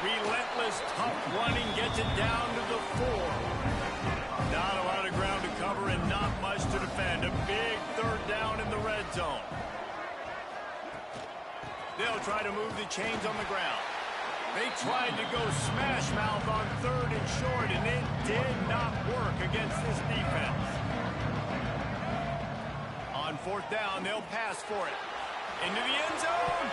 Relentless, tough running gets it down to the 4. Not a lot of ground to cover and not much to defend. A big 3rd down in the red zone. They'll try to move the chains on the ground. They tried to go smash mouth on 3rd and short, and it did not work against this defense. On 4th down, they'll pass for it. Into the end zone.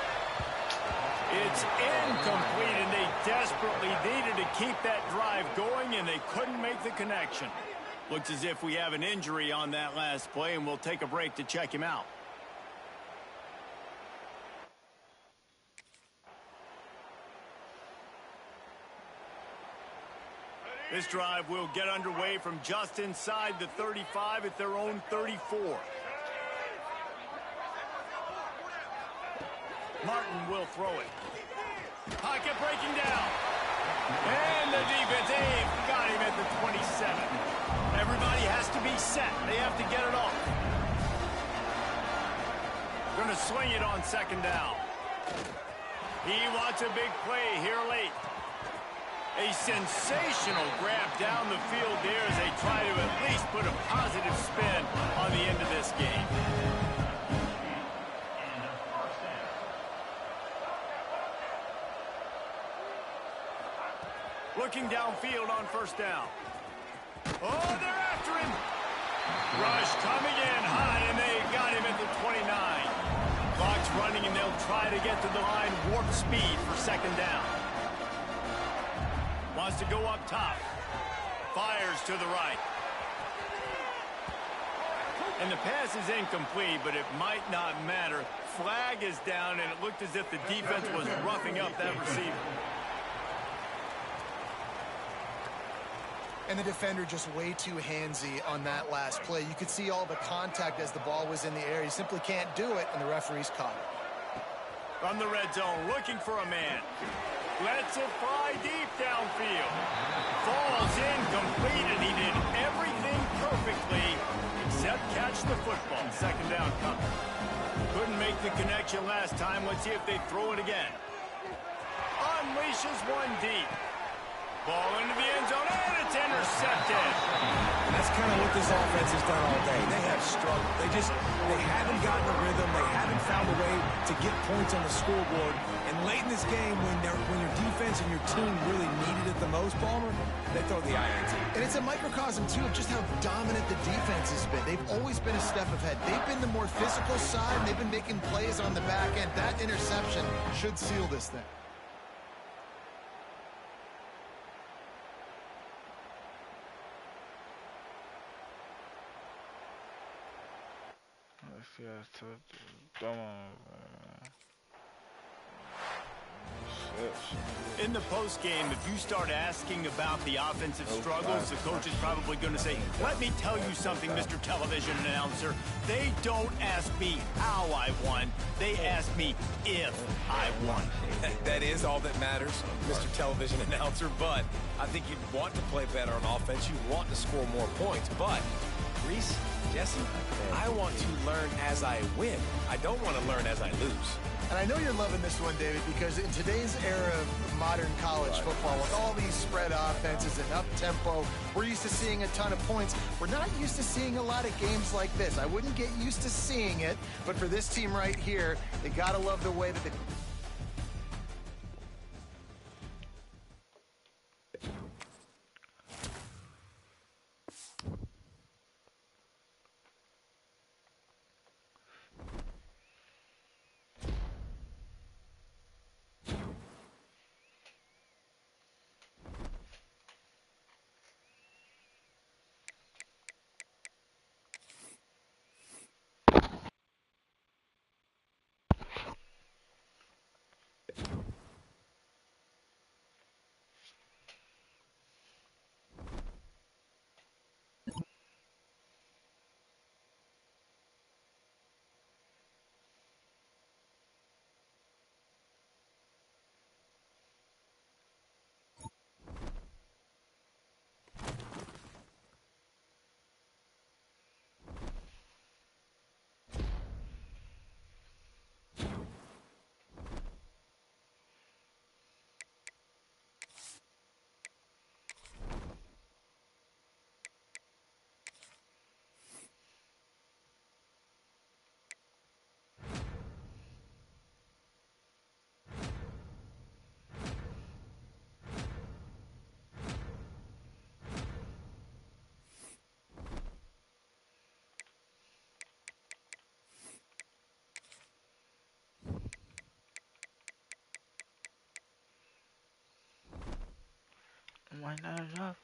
It's incomplete, and they desperately needed to keep that drive going, and they couldn't make the connection. Looks as if we have an injury on that last play, and we'll take a break to check him out. This drive will get underway from just inside the 35 at their own 34. Martin will throw it. Pocket breaking down. And the defense, they've got him at the 27. Everybody has to be set. They have to get it off. Going to swing it on 2nd down. He wants a big play here late. A sensational grab down the field there as they try to at least put a positive spin on the end of this game. Looking downfield on 1st down. Oh, they're after him. Rush coming in high, and they got him at the 29. Clock's running, and they'll try to get to the line warp speed for 2nd down. Wants to go up top. Fires to the right. And the pass is incomplete, but it might not matter. Flag is down, and it looked as if the defense was roughing up that receiver. And the defender just way too handsy on that last play. You could see all the contact as the ball was in the air. He simply can't do it, and the referee's caught it. From the red zone, looking for a man. Lets it fly deep downfield. Falls incomplete, and he did everything perfectly except catch the football. 2nd down coming. Couldn't make the connection last time. Let's see if they throw it again. Unleashes one deep. Ball into the end zone, and it's intercepted. And that's kind of what this offense has done all day. They have struggled. They haven't gotten a rhythm. They haven't found a way to get points on the scoreboard. And late in this game, when your defense and your team really needed it the most, Palmer, they throw the INT. And it's a microcosm, too, of just how dominant the defense has been. They've always been a step ahead. They've been the more physical side, and they've been making plays on the back end. That interception should seal this thing. In the postgame, if you start asking about the offensive struggles, the coach is probably going to say, let me tell you something, Mr. Television Announcer. They don't ask me how I won. They ask me if I won. That is all that matters, Mr. Television Announcer, but I think you'd want to play better on offense. You want to score more points, but Reese, Jesse, I want to learn as I win. I don't want to learn as I lose. And I know you're loving this one, David, because in today's era of modern college football, with all these spread offenses and up-tempo, we're used to seeing a ton of points. We're not used to seeing a lot of games like this. I wouldn't get used to seeing it, but for this team right here, they got to love the way that they... might not enough.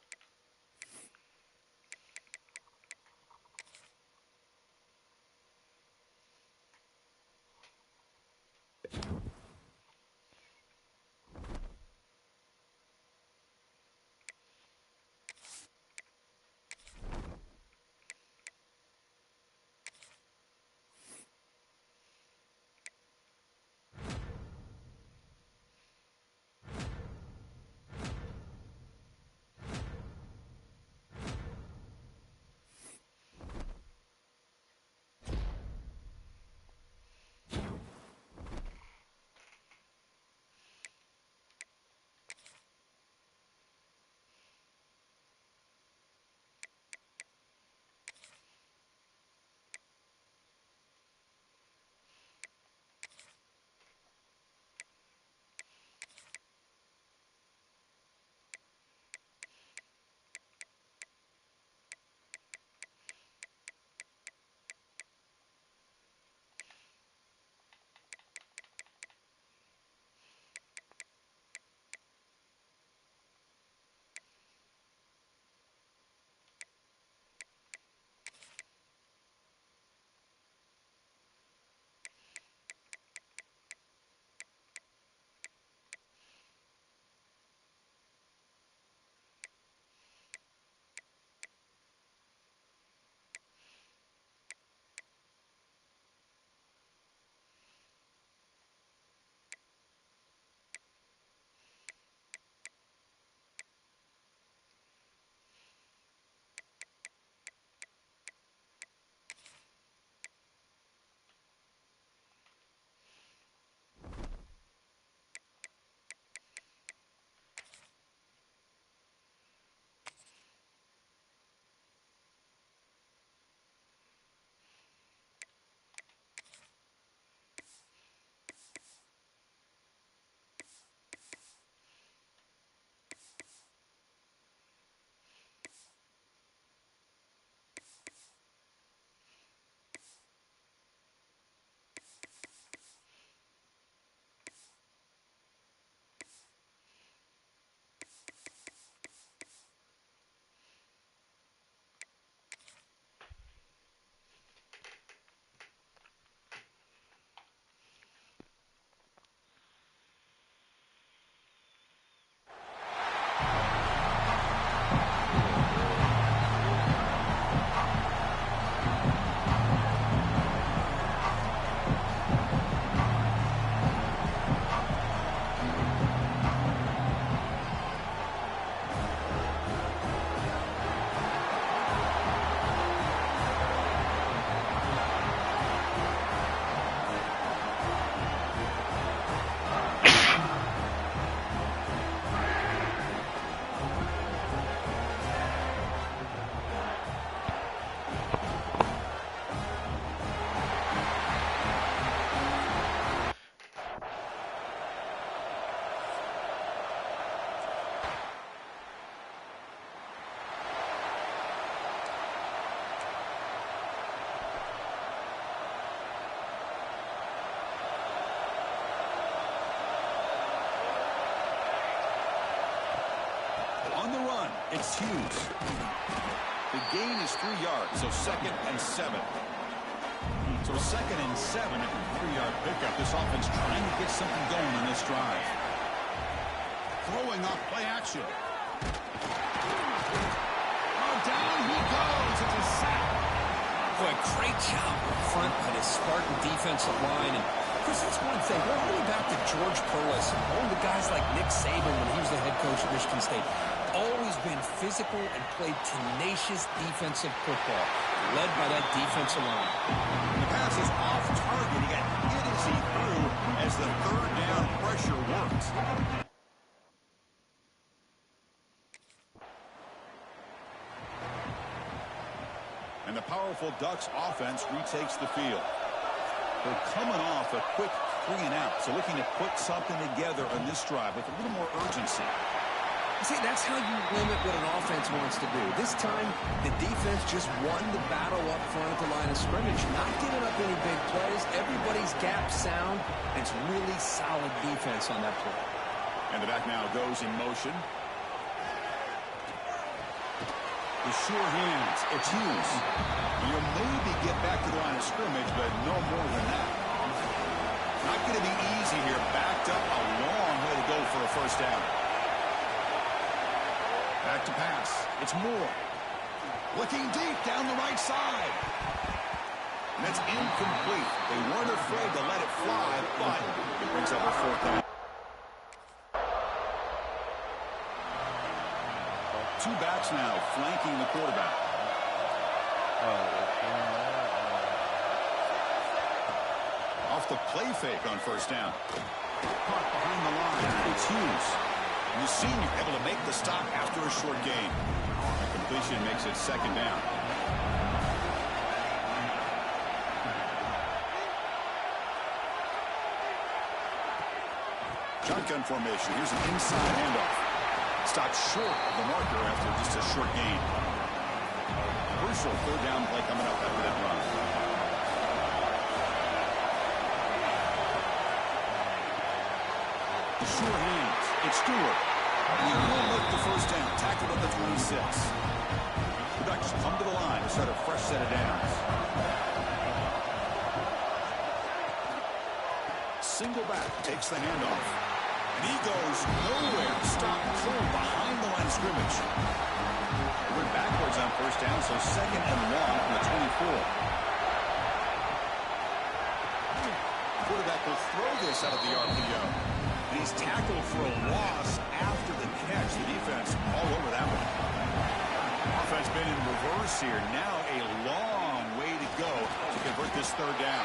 On the run, it's Hughes. The gain is 3 yards, so 2nd and 7. So 2nd and 7 at the 3-yard pickup. This offense trying to get something going on this drive. Throwing off play action. Oh, down he goes. It's a sack. Boy, great job up front by this Spartan defensive line. And Chris, that's one thing. We're all about the George Perlis and all the guys like Nick Saban when he was the head coach at Michigan State. Always been physical and played tenacious defensive football, led by that defensive line. The pass is off target. He got hit as he threw as the 3rd down pressure worked. And the powerful Ducks offense retakes the field. They're coming off a quick 3 and out, so looking to put something together on this drive with a little more urgency. See, that's how you limit what an offense wants to do. This time, the defense just won the battle up front at the line of scrimmage, not giving up any big plays. Everybody's gap sound, and it's really solid defense on that play. And the back now goes in motion. The sure hands. It's Hughes. You'll maybe get back to the line of scrimmage, but no more than that. Not going to be easy here. Backed up a long way to go for a first down. Back to pass. It's Moore. Looking deep down the right side. And that's incomplete. They weren't afraid to let it fly, but it brings up a fourth down. Two backs now flanking the quarterback. Off the play fake on first down. Caught behind the line. It's Hughes. And the senior able to make the stop after a short gain. A completion makes it second down. Shotgun formation. Here's an inside handoff. Stopped short of the marker after just a short gain. Crucial third down play coming up after that run. The sure hands. It's Stewart. And he will make the first down. Tackled at the 26. The Ducks come to the line to start a fresh set of downs. Single back takes the handoff. And he goes nowhere. Stop cold behind the line of scrimmage. Went backwards on first down, so second and long from the 24. Quarterback will throw this out of the RPO. And he's tackled for a loss after the catch. The defense all over that one. Offense been in reverse here. Now a long way to go to convert this third down.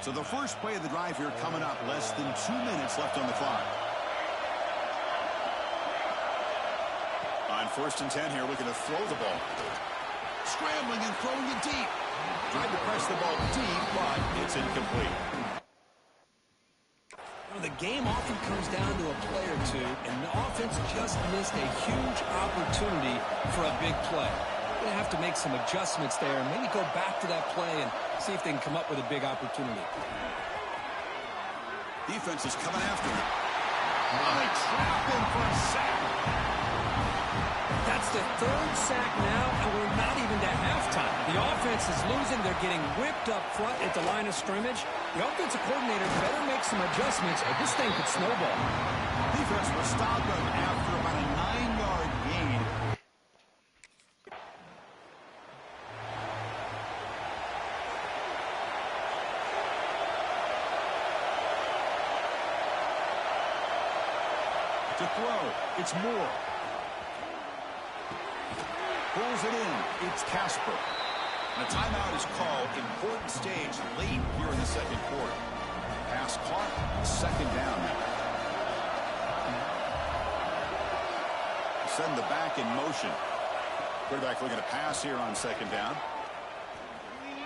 So the first play of the drive here coming up. Less than 2 minutes left on the clock. On first and 10 here, looking to throw the ball. Scrambling and throwing it deep. Tried to press the ball deep, but it's incomplete. Well, the game often comes down to a play or two, and the offense just missed a huge opportunity for a big play. They have to make some adjustments there and maybe go back to that play and see if they can come up with a big opportunity. Defense is coming after him. Oh, they trap him for a sack. That's the third sack now, and we're not even to halftime. The offense is losing. They're getting whipped up front at the line of scrimmage. The offensive coordinator better make some adjustments, or this thing could snowball. Defense will stop him after about a 9-yard gain. To throw, it's Moore. Pulls it in, it's Casper. And a timeout is called. Important stage late here in the second quarter. Pass caught, second down now. Send the back in motion. Quarterback looking to pass here on second down.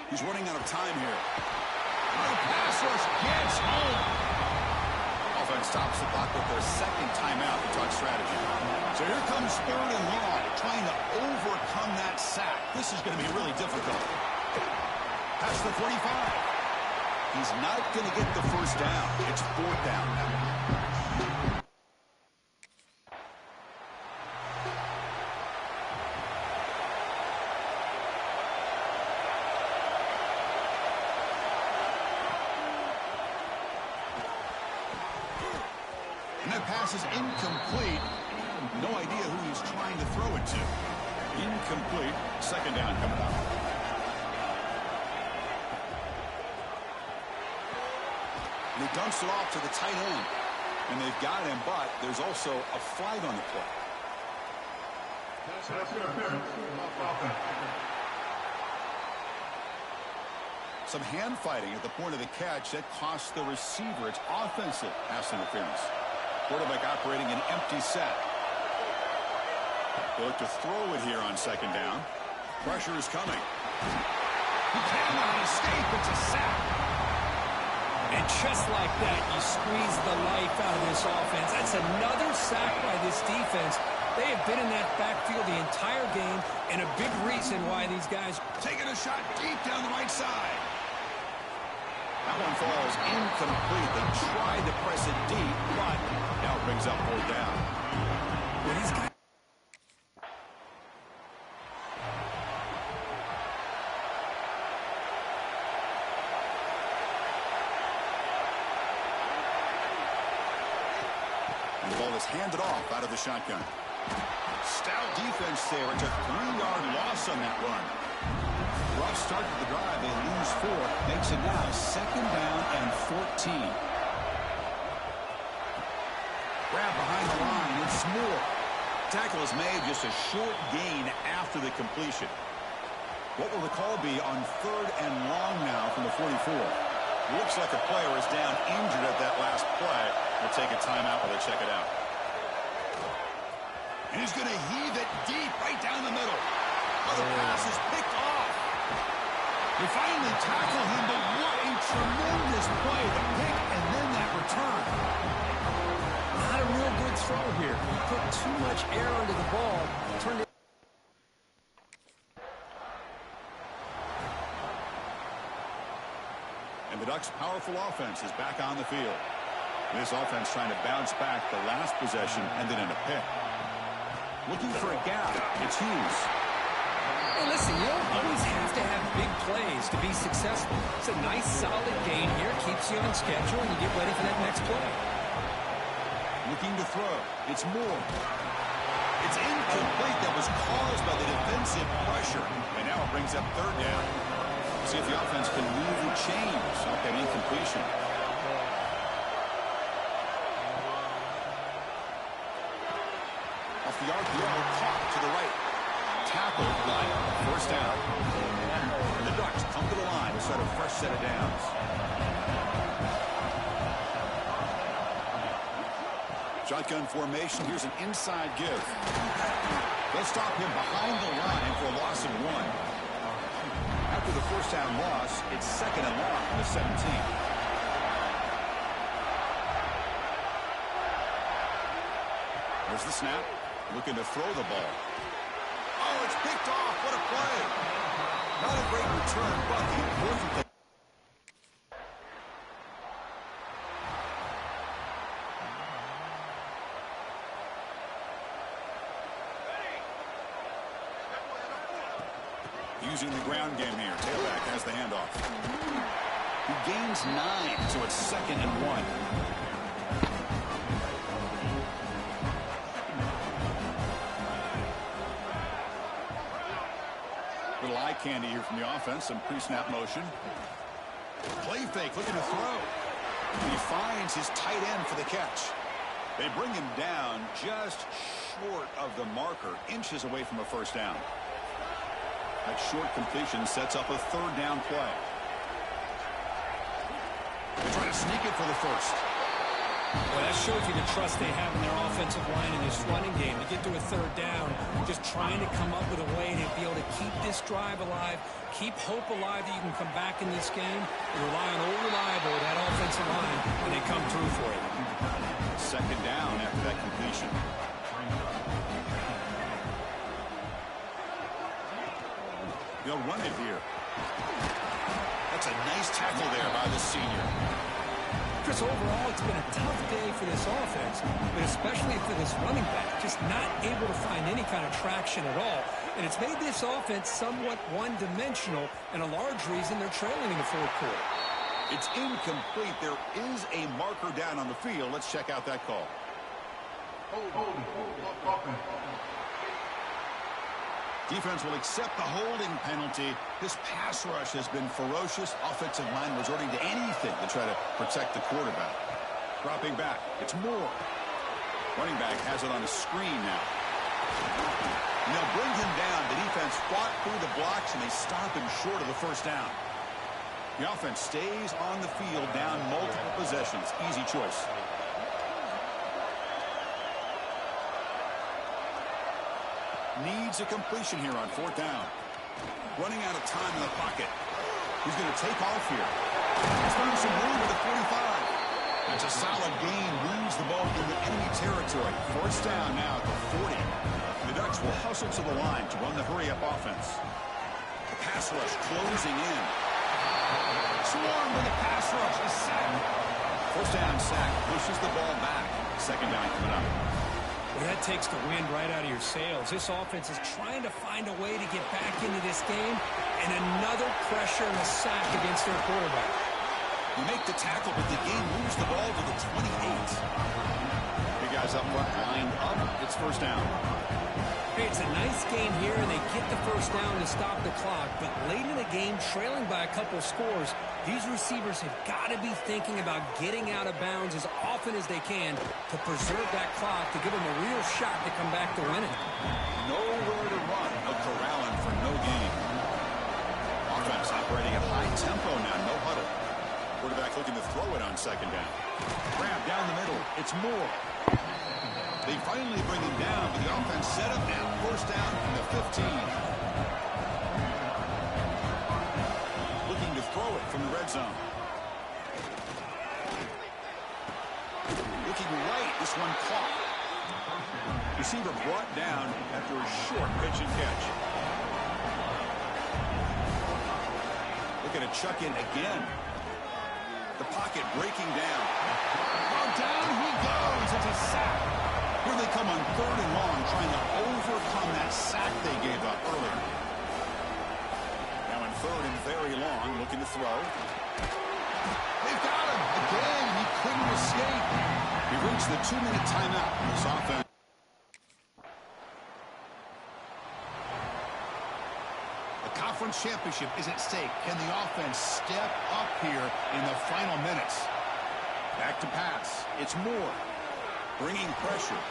He's running out of time here. The pass rush gets home. Offense stops the clock with their second timeout to talk strategy. So here comes third and long, trying to overcome that sack. This is going to be really difficult. Past the 45. He's not going to get the first down. It's fourth down now. Pass is incomplete. No idea who he's trying to throw it to. Incomplete. Second down coming up. And he dumps it off to the tight end. And they've got him, but there's also a flag on the play. Some hand fighting at the point of the catch. That costs the receiver. It's offensive pass interference. Quarterback operating an empty set. They look to throw it here on second down. Pressure is coming. He cannot escape. It's a sack. And just like that, you squeeze the life out of this offense. That's another sack by this defense. They have been in that backfield the entire game, and a big reason why these guys... Taking a shot deep down the right side. That one falls incomplete. They tried to press it deep, but now it brings up 4th down. Well, these guys... The ball is handed off out of the shotgun. Stout defense there. It's a 3-yard loss on that run. Rough start to the drive. They lose 4. Makes it now 2nd down and 14. Grab behind the line. It's Moore. Tackle is made, just a short gain after the completion. What will the call be on 3rd and long now from the 44? Looks like a player is down injured at that last play. We'll take a timeout while they check it out. And he's going to heave it deep right down the middle. Oh, the pass is picked off. They finally tackle him, but what a tremendous play. The pick and then that return. Not a real good throw here. He put too much air under the ball. Turned it. And the Ducks' powerful offense is back on the field. This offense trying to bounce back the last possession, ended in a pick. Looking for a gap. It's Hughes. Hey, listen, you don't always have to have big plays to be successful. It's a nice, solid gain here. Keeps you on schedule, and you get ready for that next play. Looking to throw. It's Moore. It's incomplete. That was caused by the defensive pressure. And now it brings up 3rd down. See if the offense can move and change off that incompletion. Off the RPO, caught to the right. Tackled by 1st down. And the Ducks come to the line to start a fresh set of downs. Shotgun formation. Here's an inside give. They'll stop him behind the line for a loss of 1. After the 1st down loss, it's 2nd and long from the 17. There's the snap. Looking to throw the ball. Oh, it's picked off. What a play. Not a great return, but the important thing. Using the ground game here. Tailback has the handoff. He gains 9, so it's 2nd and 1. Little eye candy here from the offense. Some pre-snap motion. Play fake, looking to throw. He finds his tight end for the catch. They bring him down just short of the marker, inches away from a 1st down. That short completion sets up a 3rd down play. They try to sneak it for the 1st. Well, that shows you the trust they have in their offensive line in this running game. To get to a 3rd down, just trying to come up with a way to be able to keep this drive alive, keep hope alive that you can come back in this game. You rely on old reliable, that offensive line, and they come through for you. 2nd down after that completion. They'll run it here. That's a nice tackle there by the senior. Chris, overall, it's been a tough day for this offense, but especially for this running back, just not able to find any kind of traction at all. And it's made this offense somewhat one-dimensional, and a large reason they're trailing in the 4th quarter. It's incomplete. There is a marker down on the field. Let's check out that call. Defense will accept the holding penalty. This pass rush has been ferocious. Offensive line resorting to anything to try to protect the quarterback. Dropping back. It's Moore. Running back has it on a screen now. And they'll bring him down. The defense fought through the blocks, and they stop him short of the 1st down. The offense stays on the field down multiple possessions. Easy choice. Needs a completion here on 4th down. Running out of time in the pocket. He's going to take off here. He's found some room at the 45. That's a solid gain. Moves moves the ball into enemy territory. First down now at the 40. The Ducks will hustle to the line to run the hurry-up offense. The pass rush closing in. Swarmed with the pass rush. A sack. First down sack. Pushes the ball back. Second down coming up. Well, that takes the wind right out of your sails. This offense is trying to find a way to get back into this game, and another pressure and a sack against their quarterback. You make the tackle, but the game moves the ball to the 28. You guys up front, lined up. It's first down. Hey, it's a nice game here, and they get the first down to stop the clock. But late in the game, trailing by a couple scores, these receivers have got to be thinking about getting out of bounds as often as they can to preserve that clock, to give them a real shot to come back to winning. Nowhere to run. No corralling for no gain. Offense operating at high tempo now. No huddle. Quarterback looking to throw it on second down. Grab down the middle. It's Moore. They finally bring him down, but the offense set up now. First down from the 15. Looking to throw it from the red zone. Looking right. This one caught. Receiver brought down after a short pitch and catch. Looking to chuck in again. The pocket breaking down. Oh, down he goes. It's a sack. Here they come on third and long, trying to overcome that sack they gave up earlier. Now in third and very long, looking to throw. They've got him. Again, he couldn't escape. He reached the 2-minute timeout in this offense. The conference championship is at stake. Can the offense step up here in the final minutes? Back to pass. It's Moore. Bringing pressure.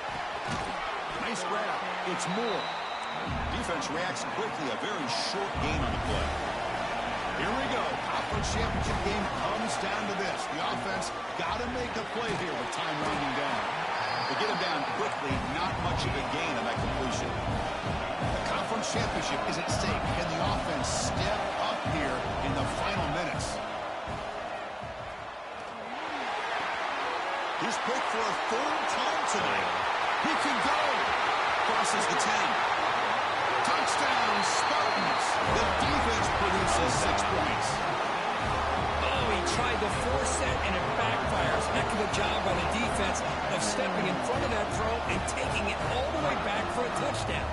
Nice grab. It's Moore. Defense reacts quickly. A very short gain on the play. Here we go. Conference championship game comes down to this. The offense got to make a play here with time winding down. They get him down quickly. Not much of a gain on that completion. The conference championship is at stake. Can the offense step up here in the final minutes? He's picked for a third time tonight. He can go. Crosses the 10. Touchdown, Spartans. The defense produces 6 points. Oh, he tried to force it, and it backfires. Heck of a job by the defense of stepping in front of that throw and taking it all the way back for a touchdown.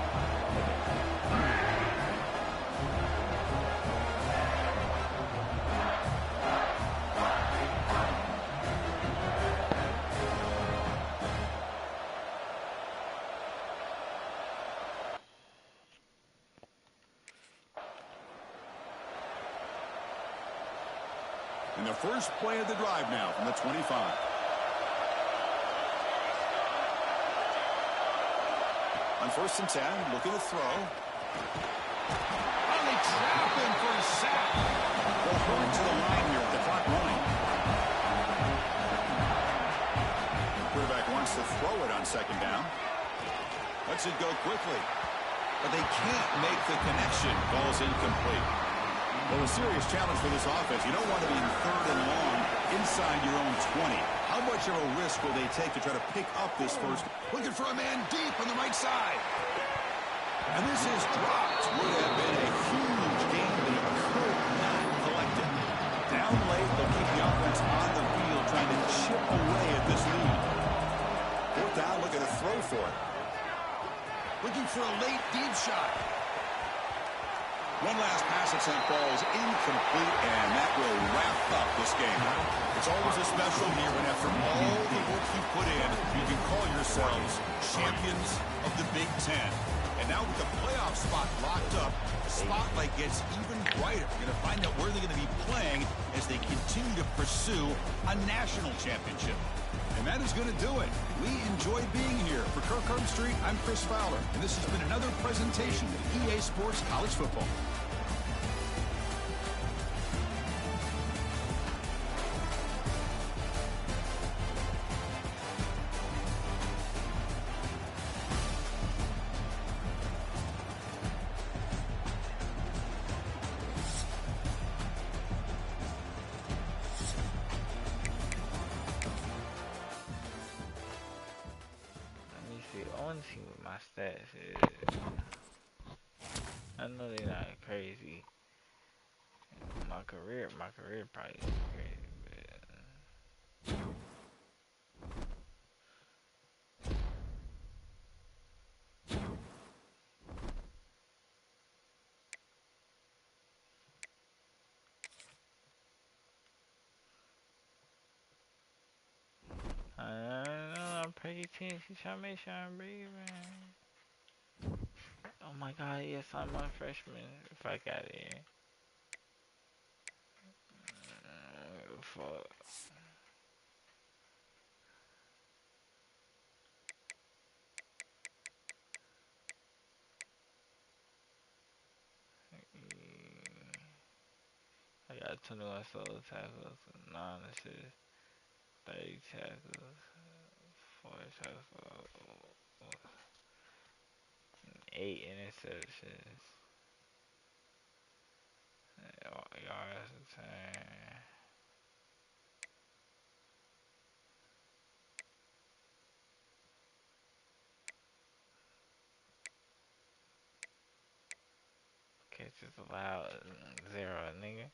And the first play of the drive now from the 25. On first and 10, looking to throw. Oh, they trap him for a sack. They'll hurry to the line here with the clock running. Quarterback wants to throw it on second down. Lets it go quickly. But they can't make the connection. Ball's incomplete. Well, a serious challenge for this offense. You don't want to be in third and long inside your own 20. How much of a risk will they take to try to pick up this first? Looking for a man deep on the right side. And this is dropped. Would have been a huge game, but he could not collect it. Down late, they'll keep the offense on the field trying to chip away at this lead. Fourth down, looking to throw for it. Looking for a late deep shot. One last pass at St. Paul is incomplete, and that will wrap up this game. It's always a special year when after all the work you put in, you can call yourselves champions of the Big Ten. And now with the playoff spot locked up, the spotlight gets even brighter. We're going to find out where they're going to be playing as they continue to pursue a national championship. And that is going to do it. We enjoy being here. For Kirk Street, I'm Chris Fowler, and this has been another presentation of EA Sports College Football. stats is. I know they're not crazy. My career probably is crazy, but I don't know. I'm pretty tense. She's trying to make sure I'm breathing. Oh my God, yes, I'm a freshman. If I got it, fuck. I got 21 solo tackles, 9 assists, 30 tackles, 4 tackles, 8 interceptions, yards return. Catches allowed, 0, nigga.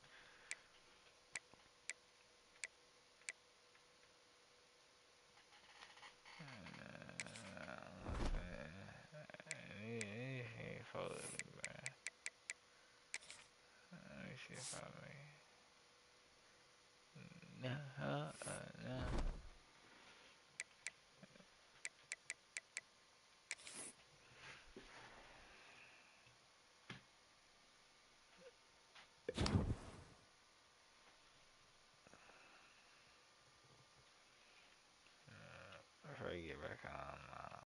Let me see if I may. No. Before you get back on.